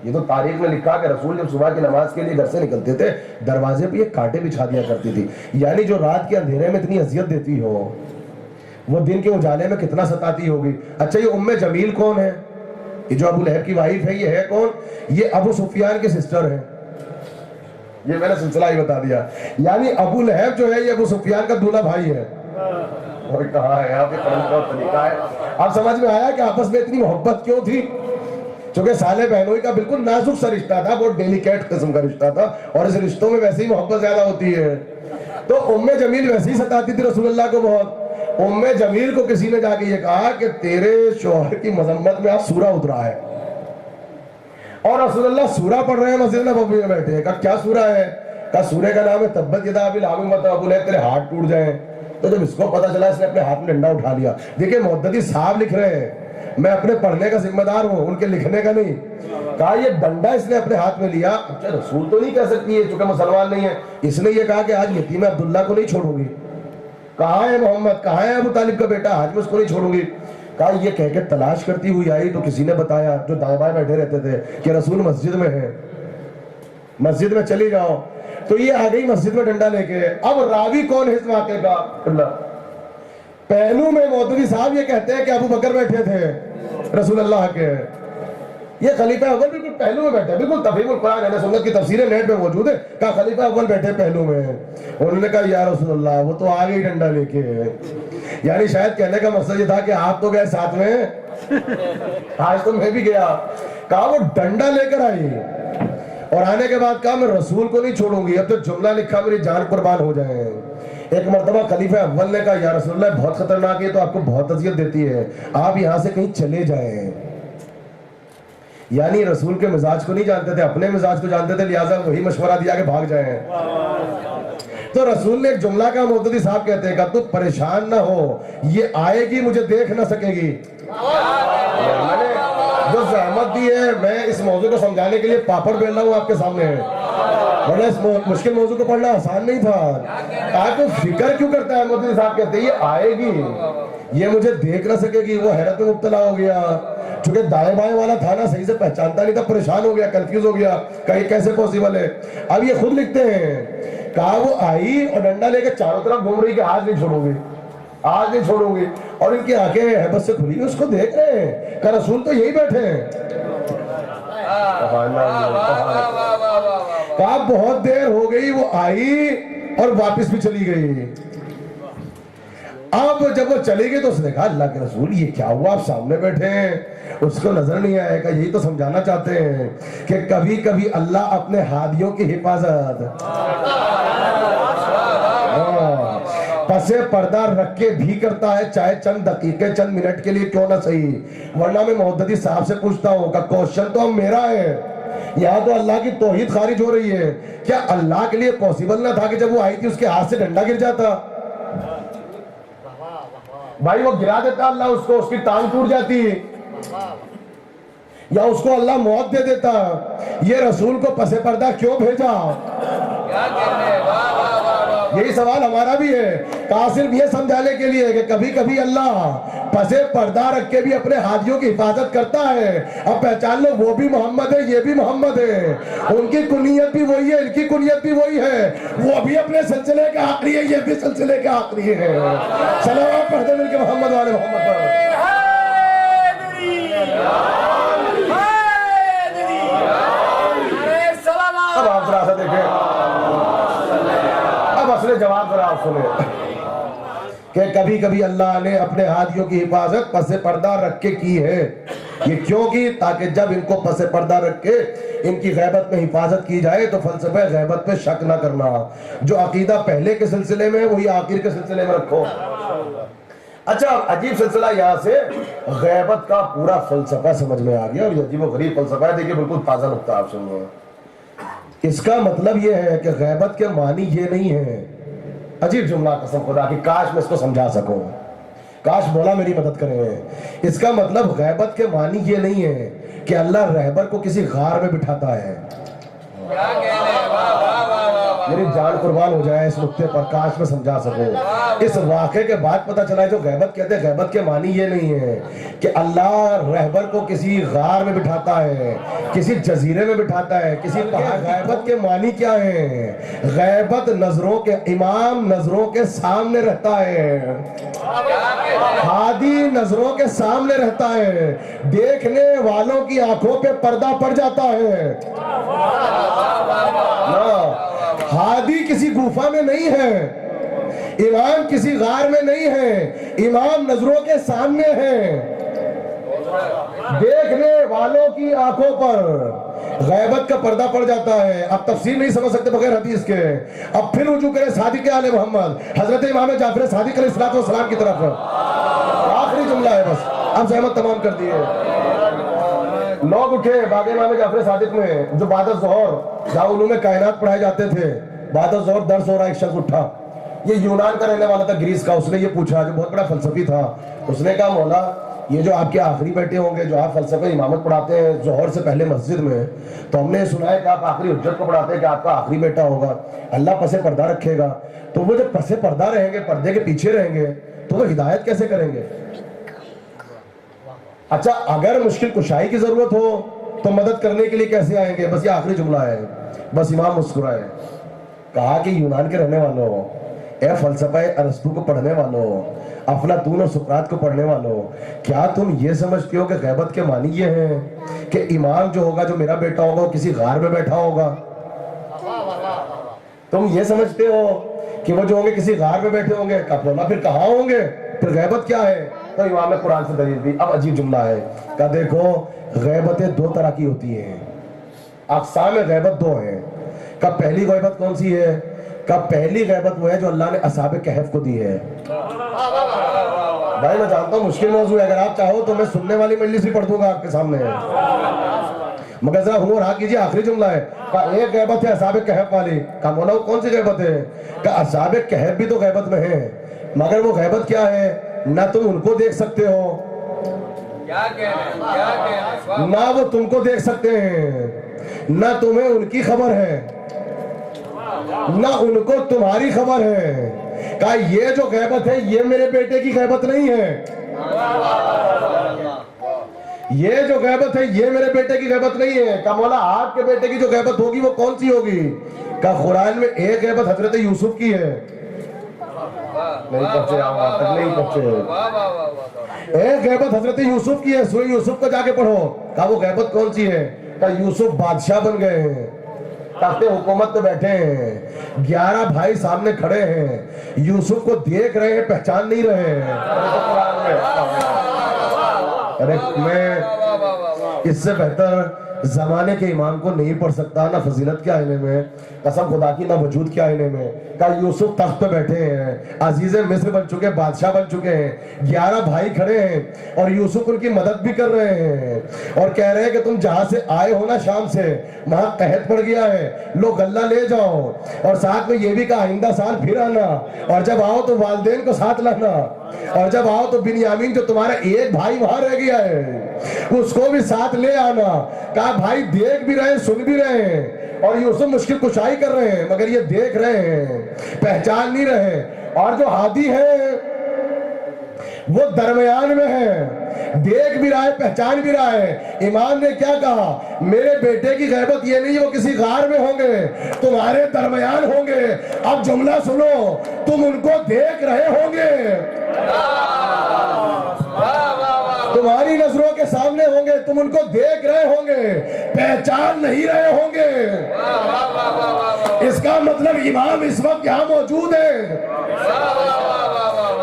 یہ تو تاریخ میں لکھا کہ رسول جب صبح کی نماز کے لیے گھر سے نکلتے تھے, دروازے پہ یہ کانٹے بچھا دیا کرتی تھی, یعنی جو رات کے اندھیرے میں اتنی اذیت دیتی ہو وہ دن کے اجالے میں کتنا ستاتی ہوگی. اچھا یہ ام جمیل کون ہے؟ یہ جو ابو لہب کی وائف ہے, یہ ہے کون؟ یہ ابو سفیان کے سسٹر ہے. یہ میں نے سلسلہ ہی بتا دیا, یعنی ابو لہب جو ہے یہ ابو سفیان کا دولہا بھائی ہے. اور کہا ہے آپ یہ پڑھنے کا طریقہ ہے. اب سمجھ میں آیا کہ آپس میں اتنی محبت کیوں تھی, چونکہ سالے بہنوئی کا بالکل نازک سا رشتہ تھا, بہت ڈیلیکیٹ قسم کا رشتہ تھا, اور اس رشتوں میں ویسے ہی محبت زیادہ ہوتی ہے. تو ام جمیل ویسے ہی ستاتی تھی رسول اللہ کو بہت. ام جمیل کو کسی نے جا کے یہ کہا کہ تیرے شوہر کی مذمت میں آج سورہ اترا ہے, اور رسول اللہ سورہ پڑھ رہے ہیں مسجد نبوی میں بیٹھے ہیں. کہا کیا سورہ ہے؟ کہا سورہ کا نام ہے تبت یدا ابی لہب وتب, ابو لہب تیرے ہاتھ ٹوٹ جائیں. تو جب اس کو پتا چلا, اس نے اپنے ہاتھ میں ڈنڈا اٹھا لیا. دیکھیں مودودی صاحب لکھ رہے ہیں, میں اپنے پڑھنے کا ذمہ دار ہوں, ان کے لکھنے کا نہیں. کہا یہ ڈنڈا اس نے اپنے ہاتھ میں لیا. اچھا رسول تو نہیں کہہ سکتی ہے چونکہ مسلمان نہیں ہے, اس نے یہ کہا کہ آج یتیم عبداللہ کو نہیں چھوڑوں گی. کہاں ہے محمد, کہاں ہے ابو طالب کا بیٹا, آج میں اس کو نہیں چھوڑوں گی. کہا یہ کہہ کے تلاش کرتی ہوئی آئی تو کسی نے بتایا, جو دائیں بائیں بیٹھے رہتے تھے, کہ رسول مسجد میں ہے, مسجد میں چلی جاؤ. تو یہ آ گئی مسجد میں ڈنڈا لے کے. اب راوی کون ہے اس واقعے کا؟ پہلو میں مودودی صاحب یہ کہتے ہیں کہ ابو بکر بیٹھے تھے رسول اللہ کے, یہ خلیفہ اول بالکل پہلو میں بیٹھے, بالکل تفہیم القرآن اہل سنت کی تفسیریں نیٹ پہ موجود ہے. کہا خلیفہ اول بیٹھے پہلو میں. انہوں نے کہا یا رسول اللہ وہ تو آ گئی ڈنڈا لے کے, یعنی شاید کہنے کا مقصد یہ تھا کہ آپ تو گئے ساتھ میں, آج تو میں بھی گیا. کہا وہ ڈنڈا لے کر آئی, اور آنے کے بعد کہا میں رسول کو نہیں چھوڑوں گی, اب تو جملہ لکھا میری جان قربان ہو جائے. ایک مرتبہ خلیفہ اول نے کہا یا رسول اللہ بہت خطرناک ہے, تو آپ کو بہت اذیت دیتی ہے, آپ یہاں سے کہیں چلے جائیں. یعنی رسول کے مزاج کو نہیں جانتے تھے, اپنے مزاج کو جانتے تھے, لہٰذا وہی مشورہ دیا کہ بھاگ جائیں. تو رسول نے ایک جملہ کا, مودودی صاحب کہتے ہیں کہ تو پریشان نہ ہو, یہ آئے گی مجھے دیکھ نہ سکے گی. میں نے جو زحمت دی ہے, میں اس موضوع کو سمجھانے کے لیے پاپڑ بیل رہا ہوں آپ کے سامنے, ورنہ اس مشکل موضوع کو پڑھنا آسان نہیں تھا. آپ کو فکر کیوں کرتا ہے؟ مودودی صاحب کہتے ہیں یہ آئے گی, یہ مجھے دیکھ نہ سکے گی. وہ حیرت میں مبتلا ہو گیا, چونکہ دائیں بائیں والا تھا نا, صحیح سے پہچانتا نہیں تھا, پریشان ہو گیا, کنفیوز ہو گیا, کہیں کیسے پاسبل ہے. اب یہ خود لکھتے ہیں, کہا وہ آئی اور ڈنڈا لے کے چاروں طرف گھوم رہی کہ آج نہیں چھوڑوں گی, آج نہیں چھوڑوں گی, اور ان کی آنکھیں ہیبت سے کھلی ہوئی اس کو دیکھ رہے ہیں. کہ رسول تو یہی بیٹھے ہیں. کہا بہت دیر ہو گئی, وہ آئی اور واپس بھی چلی گئی. اب جب وہ چلی گئی تو اس نے کہا اللہ کے رسول یہ کیا ہوا, آپ سامنے بیٹھے ہیں. اس کو نظر نہیں آئے گا, یہی تو سمجھانا چاہتے ہیں کہ کبھی کبھی اللہ اپنے ہادیوں کی حفاظت پسے پردہ رکھ کے بھی کرتا ہے، چاہے چند دقیقے چند منٹ کے لیے کیوں نہ صحیح۔ ورنہ میں محدثی صاحب سے پوچھتا ہوں کہ کوشچن تو میرا ہے، یہاں تو اللہ کی توحید خارج ہو رہی ہے، کیا اللہ کے لیے پوسیبل نہ تھا کہ جب وہ آئی تھی اس کے ہاتھ سے ڈنڈا گر جاتا؟ بھائی وہ گرا دیتا اللہ اس کو، اس کی ٹانگ ٹوٹ جاتی، یا اس کو اللہ موت دے دیتا۔ یہ رسول کو پس پردہ کیوں بھیجا؟ یہی سوال ہمارا بھی ہے، کہا صرف یہ سمجھانے کے لیے کہ کبھی کبھی اللہ پس پردہ رکھ کے بھی اپنے ہادیوں کی حفاظت کرتا ہے۔ اب پہچان لو وہ بھی محمد ہے، یہ بھی محمد ہے، ان کی کنیت بھی وہی ہے، ان کی کنیت بھی وہی ہے، وہ بھی اپنے سلسلے کا آخری ہے، یہ بھی سلسلے کا آخری ہے۔ صلوات پڑھتے مل کے محمد والے محمد پر۔ اب آپ ذرا سا دیکھیں، اب اصل جواب ذرا آپ سنیں کہ کبھی کبھی اللہ نے اپنے ہادیوں کی حفاظت پس پردہ رکھ کے کی ہے۔ یہ کیوں کی؟ تاکہ جب ان کو پس پردہ رکھ کے ان کی غیبت میں حفاظت کی جائے تو فلسفہ غیبت پہ شک نہ کرنا، جو عقیدہ پہلے کے سلسلے میں وہی آخر کے سلسلے میں رکھو۔ اچھا عجیب سلسلہ یہاں سے غیبت کا پورا فلسفہ سمجھ میں آ گیا، اور یہ عجیب و غریب فلسفہ ہے، دیکھیں بالکل تازہ نقطہ آپ سنیے۔ اس کا مطلب یہ ہے کہ غیبت کے معنی یہ نہیں ہے، عجیب جملہ قسم خدا کی، کاش میں اس کو سمجھا سکوں، کاش مولا میری مدد کرے۔ اس کا مطلب غیبت کے معنی یہ نہیں ہے کہ اللہ رہبر کو کسی غار میں بٹھاتا ہے۔ میری جان قربان ہو جائے اس نقطے پر، کاش میں سمجھا سکوں۔ اس واقعے کے بعد پتہ چلا ہے جو غیبت کہتے ہیں، غیبت کے معنی یہ نہیں ہے کہ اللہ رہبر کو کسی غار میں بٹھاتا ہے، کسی جزیرے میں بٹھاتا ہے، کسی پہاڑ۔ غیبت کے معنی کیا ہے؟ غیبت نظروں کے امام نظروں کے سامنے رہتا ہے، ہادی نظروں کے سامنے رہتا ہے، دیکھنے والوں کی آنکھوں پہ پردہ پڑ جاتا ہے۔ ہادی کسی گوفا میں نہیں ہے، امام کسی غار میں نہیں ہے، امام نظروں کے سامنے ہے، دیکھنے والوں کی آنکھوں پر غیبت کا پردہ پڑ جاتا ہے۔ اب تفسیر نہیں سمجھ سکتے بغیر حدیث کے، اب پھر رجوع کریں صادق آل محمد حضرت امام جعفر صادق علیہ السلام کی طرف۔ آخری جملہ ہے بس، اب زحمت تمام کر دیے۔ لوگ اٹھے باغ امام جعفر صادق میں، جو بعد الظہر جہاں علوم کائنات پڑھائے جاتے تھے، بعد الظہر درس ہو رہا، ایک شخص اٹھا، یہ یونان کا رہنے والا تھا، گریس کا۔ اس نے یہ پوچھا، جو بہت بڑا فلسفی تھا، اس نے کہا مولا یہ جو آپ کے آخری بیٹے ہوں گے، جو آپ فلسفہ امامت پڑھاتے ہیں ظہر سے پہلے مسجد میں، تو ہم نے سنا ہے کہ آپ آخری حجت کو پڑھاتے ہیں کہ آپ کا آخری بیٹا ہوگا، اللہ پسے پردہ رکھے گا، تو وہ جب پسے پردہ رہیں گے، پردے کے پیچھے رہیں گے، تو وہ ہدایت کیسے کریں گے؟ اچھا اگر مشکل کشائی کی ضرورت ہو تو مدد کرنے کے لیے کیسے آئیں گے؟ بس یہ آخری جملہ ہے، بس امام مسکرائے، کہا کہ یونان کے رہنے والوں، اے فلسفہ ارسطو کو پڑھنے والوں، افلاطون اور سقراط کو پڑھنے والوں، کیا تم یہ سمجھتے ہو کہ غیبت کے معنی یہ ہے کہ امام جو ہوگا، جو میرا بیٹا ہوگا، وہ کسی غار میں بیٹھا ہوگا؟ تم یہ سمجھتے ہو کہ وہ جو ہوں گے کسی غار میں بیٹھے ہوں گے؟ کہا پھر کہاں ہوں گے؟ پھر غیبت کیا ہے؟ تو امام نے قرآن سے دلیل دی۔ اب عجیب جملہ ہے، کہ دیکھو غیبتیں دو طرح کی ہوتی ہیں، اقسام غیبت دو ہیں۔ کہ پہلی غیبت کون سی ہے؟ کہ پہلی غیبت وہ ہے جو اللہ نے اصحاب کہف کو دی ہے۔ بھائی میں جانتا ہوں مشکل موضوع ہے، اگر آپ چاہو تو میں سننے والی مجلس بھی پڑھ دوں گا آپ کے سامنے، مگر ذرا ہوں رہا کیجیے، آخری جملہ ہے۔ کہ ایک غیبت ہے اصحاب کہف والی۔ کہ مولا کون سی غیبت ہے؟ کہ اصحاب کہف بھی تو غیبت میں ہیں، مگر وہ غیبت کیا ہے؟ نہ تم ان کو دیکھ سکتے ہو، نہ وہ تم کو دیکھ سکتے ہیں، نہ تمہیں ان کی خبر ہے، نہ ان کو تمہاری خبر ہے۔ کہا یہ جو غیبت ہے یہ میرے بیٹے کی غیبت نہیں ہے، یہ جو غیبت ہے یہ میرے بیٹے کی غیبت نہیں ہے۔ کہا مولا آپ کے بیٹے کی جو غیبت ہوگی وہ کون سی ہوگی؟ کہا قرآن میں ایک غیبت حضرت یوسف کی ہے۔ نہیں پہنچے، وہاں تک نہیں پہنچے۔ ایک غیبت حضرت یوسف کی ہے، سورہ یوسف کو جا کے پڑھو۔ کہا وہ غیبت کون سی ہے؟ کہا یوسف بادشاہ بن گئے ہیں، تخت حکومت پہ بیٹھے ہیں، 11 بھائی سامنے کھڑے ہیں، یوسف کو دیکھ رہے ہیں، پہچان نہیں رہے ہیں۔ ارے میں اس سے بہتر زمانے کے امام کو نہیں پڑھ سکتا، نہ فضیلت کے آئینے میں، قسم خدا کی نہ وجود کے آئینے میں۔ کہا یوسف تخت پہ بیٹھے ہیں، عزیز مصر بن چکے، بادشاہ بن چکے ہیں، 11 بھائی کھڑے ہیں اور یوسف ان کی مدد بھی کر رہے ہیں اور کہہ رہے ہیں کہ تم جہاں سے آئے ہو نا شام سے، وہاں قحط پڑ گیا ہے، لو غلہ لے جاؤ، اور ساتھ میں یہ بھی کہا آئندہ سال پھر آنا، اور جب آؤ تو والدین کو ساتھ لانا، اور جب آؤ تو بنیامین جو تمہارا ایک بھائی وہاں رہ گیا ہے اس کو بھی ساتھ لے آنا۔ کہا بھائی دیکھ بھی رہے ہیں، سن بھی رہے ہیں، اور یوسف مشکل کشائی کر رہے ہیں مگر یہ دیکھ رہے ہیں، پہچان نہیں رہے، اور جو ہادی ہے وہ درمیان میں ہے، دیکھ بھی رہا ہے، پہچان بھی رہا ہے۔ امام نے کیا کہا؟ میرے بیٹے کی غیبت یہ نہیں وہ کسی غار میں ہوں گے، تمہارے درمیان ہوں گے۔ اب جملہ سنو، تم ان کو دیکھ رہے ہوں گے، تمہاری نظروں کے سامنے ہوں گے، تم ان کو دیکھ رہے ہوں گے، پہچان نہیں رہے ہوں گے۔ اس کا مطلب امام اس وقت یہاں موجود ہے،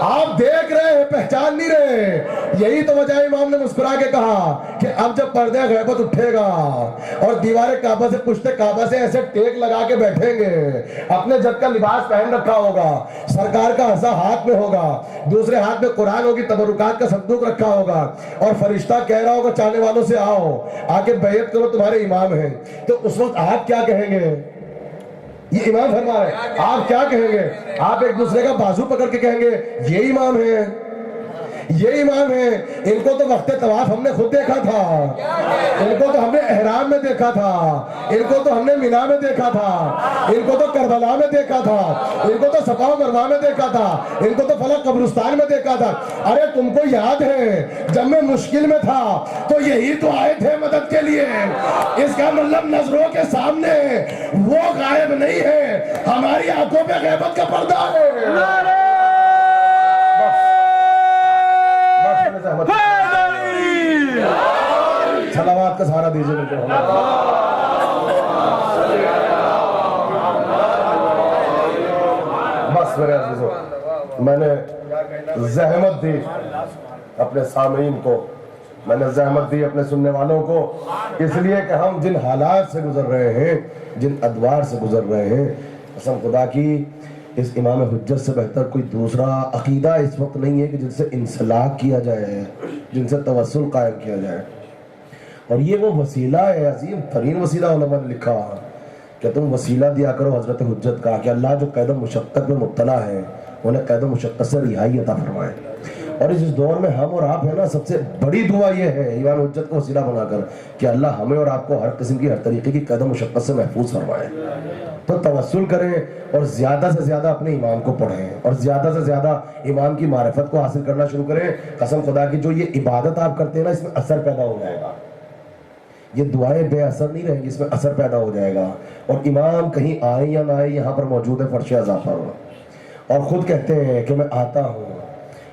آپ دیکھ رہے ہیں، پہچان نہیں رہے۔ یہی تو وجہ امام نے مسکرا کے کہا کہ اب جب پردہ غیبت اٹھے گا اور دیوار کعبہ سے پشت کعبہ سے ایسے ٹیک لگا کے بیٹھیں گے، اپنے جد کا لباس پہن رکھا ہوگا، سرکار کا عصا ہاتھ میں ہوگا، دوسرے ہاتھ میں قرآن ہوگی، تبرکات کا صندوق رکھا ہوگا، اور فرشتہ کہہ رہا ہوگا چاہنے والوں سے آؤ آ کے بیعت کرو، تمہارے امام ہیں، تو اس وقت آپ کیا کہیں گے؟ یہ امام فرما رہے ہیں، آپ کیا کہیں گے؟ آپ ایک دوسرے کا بازو پکڑ کے کہیں گے یہ امام ہے، یہ امام ہے۔ ان کو تو وقت طواف ہم نے خود دیکھا تھا، ان کو تو ہم نے احرام میں دیکھا تھا، ان کو تو ہم نے مینا میں دیکھا تھا، ان کو تو کربلا میں دیکھا تھا، ان کو تو صفا و مروہ میں دیکھا تھا، ان کو تو فلک قبرستان میں دیکھا تھا۔ ارے تم کو یاد ہے جب میں مشکل میں تھا تو یہی تو آئے تھے مدد کے لیے۔ اس کا مطلب نظروں کے سامنے وہ غائب نہیں ہے، ہماری آنکھوں پہ غیبت کا پردہ ہے۔ صلوات کا سہارا دیجئے مجھے۔ بس میرے عزیزو، میں نے زحمت دی اپنے سامعین کو، میں نے زحمت دی اپنے سننے والوں کو، اس لیے کہ ہم جن حالات سے گزر رہے ہیں، جن ادوار سے گزر رہے ہیں، قسم خدا کی اس امام حجت سے بہتر کوئی دوسرا عقیدہ اس وقت نہیں ہے کہ جن سے انسلاک کیا جائے، جن سے توسل قائم کیا جائے۔ اور یہ وہ وسیلہ ہے، عظیم ترین وسیلہ علماء نے لکھا کہ تم وسیلہ دیا کرو حضرت حجت کا، کہ اللہ جو قید و مشقت میں مبتلا ہے انہیں قید و مشقت سے رہائی عطا فرمائے۔ اور اس دور میں ہم اور آپ ہیں نا، سب سے بڑی دعا یہ ہے امام حجت کو وسیلہ بنا کر کہ اللہ ہمیں اور آپ کو ہر قسم کی، ہر طریقے کی قید و مشقت سے محفوظ فرمائے۔ تو توسل کریں اور زیادہ سے زیادہ اپنے امام کو پڑھیں اور زیادہ سے زیادہ امام کی معرفت کو حاصل کرنا شروع کریں۔ قسم خدا کی جو یہ عبادت آپ کرتے ہیں نا، اس میں اثر پیدا ہو جائے گا، یہ دعائیں بے اثر نہیں رہیں گی، اس میں اثر پیدا ہو جائے گا۔ اور امام کہیں آئے یا نہ آئے یہاں پر موجود ہے فرش اعظم پر، اور خود کہتے ہیں کہ میں آتا ہوں،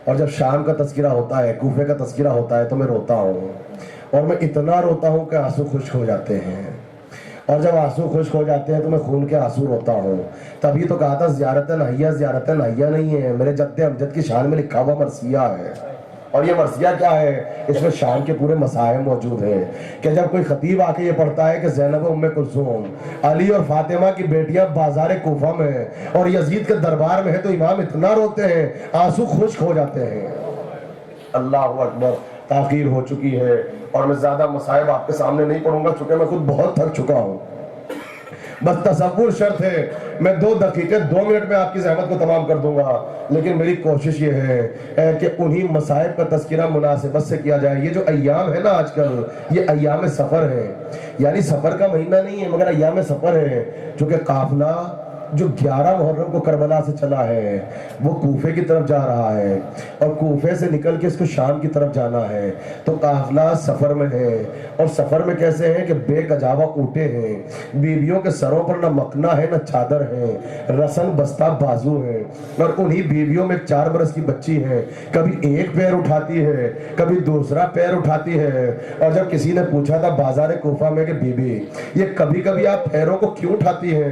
اور جب شام کا تذکرہ ہوتا ہے، کوفے کا تذکرہ ہوتا ہے تو میں روتا ہوں، اور میں اتنا روتا ہوں کہ آنسو خشک ہو جاتے ہیں، اور جب آنسو خشک ہو جاتے ہیں تو میں خون کے آنسو روتا ہوں۔ تبھی تو کہا تھا زیارت نہیہ نہیں ہے، میرے جد امجد کی شان میں لکھا ہوا مرثیہ ہے۔ اور یہ مرثیہ کیا ہے؟ اس میں شام کے پورے مسائل موجود ہیں کہ جب کوئی خطیب آ کے یہ پڑھتا ہے کہ زینب ام کلثوم، علی اور فاطمہ کی بیٹیاں بازار کوفہ میں اور یزید کے دربار میں ہے، تو امام اتنا روتے ہیں آنسو خشک ہو جاتے ہیں۔ اللہ اکبر، تاخیر ہو چکی ہے اور میں زیادہ مصائب آپ کے سامنے نہیں پڑھوں گا چونکہ میں خود بہت تھک چکا ہوں۔ بس تصور شرط ہے میں 2 دقیقے 2 منٹ میں آپ کی زحمت کو تمام کر دوں گا، لیکن میری کوشش یہ ہے کہ انہی مصائب کا تذکرہ مناسبت سے کیا جائے۔ یہ جو ایام ہے نا آج کل، یہ ایام سفر ہے، یعنی سفر کا مہینہ نہیں ہے مگر ایام سفر ہے، چونکہ قافلہ جو 11 محرم کو کربلا سے چلا ہے وہ کوفے کی طرف جا رہا ہے، اور کوفے سے نکل کے اس کو شام کی طرف جانا ہے، تو قافلہ سفر میں ہے۔ اور سفر میں کیسے ہیں کہ بے کجاوہ اونٹیں ہیں، بیویوں کے سروں پر نہ مکنا ہے نہ چادر ہے، رسن بستہ بازو ہے، اور انہی بیویوں میں 4 برس کی بچی ہے، کبھی ایک پیر اٹھاتی ہے کبھی دوسرا پیر اٹھاتی ہے۔ اور جب کسی نے پوچھا تھا بازار کوفہ میں کہ بی بی یہ کبھی کبھی آپ پیروں کو کیوں اٹھاتی ہیں،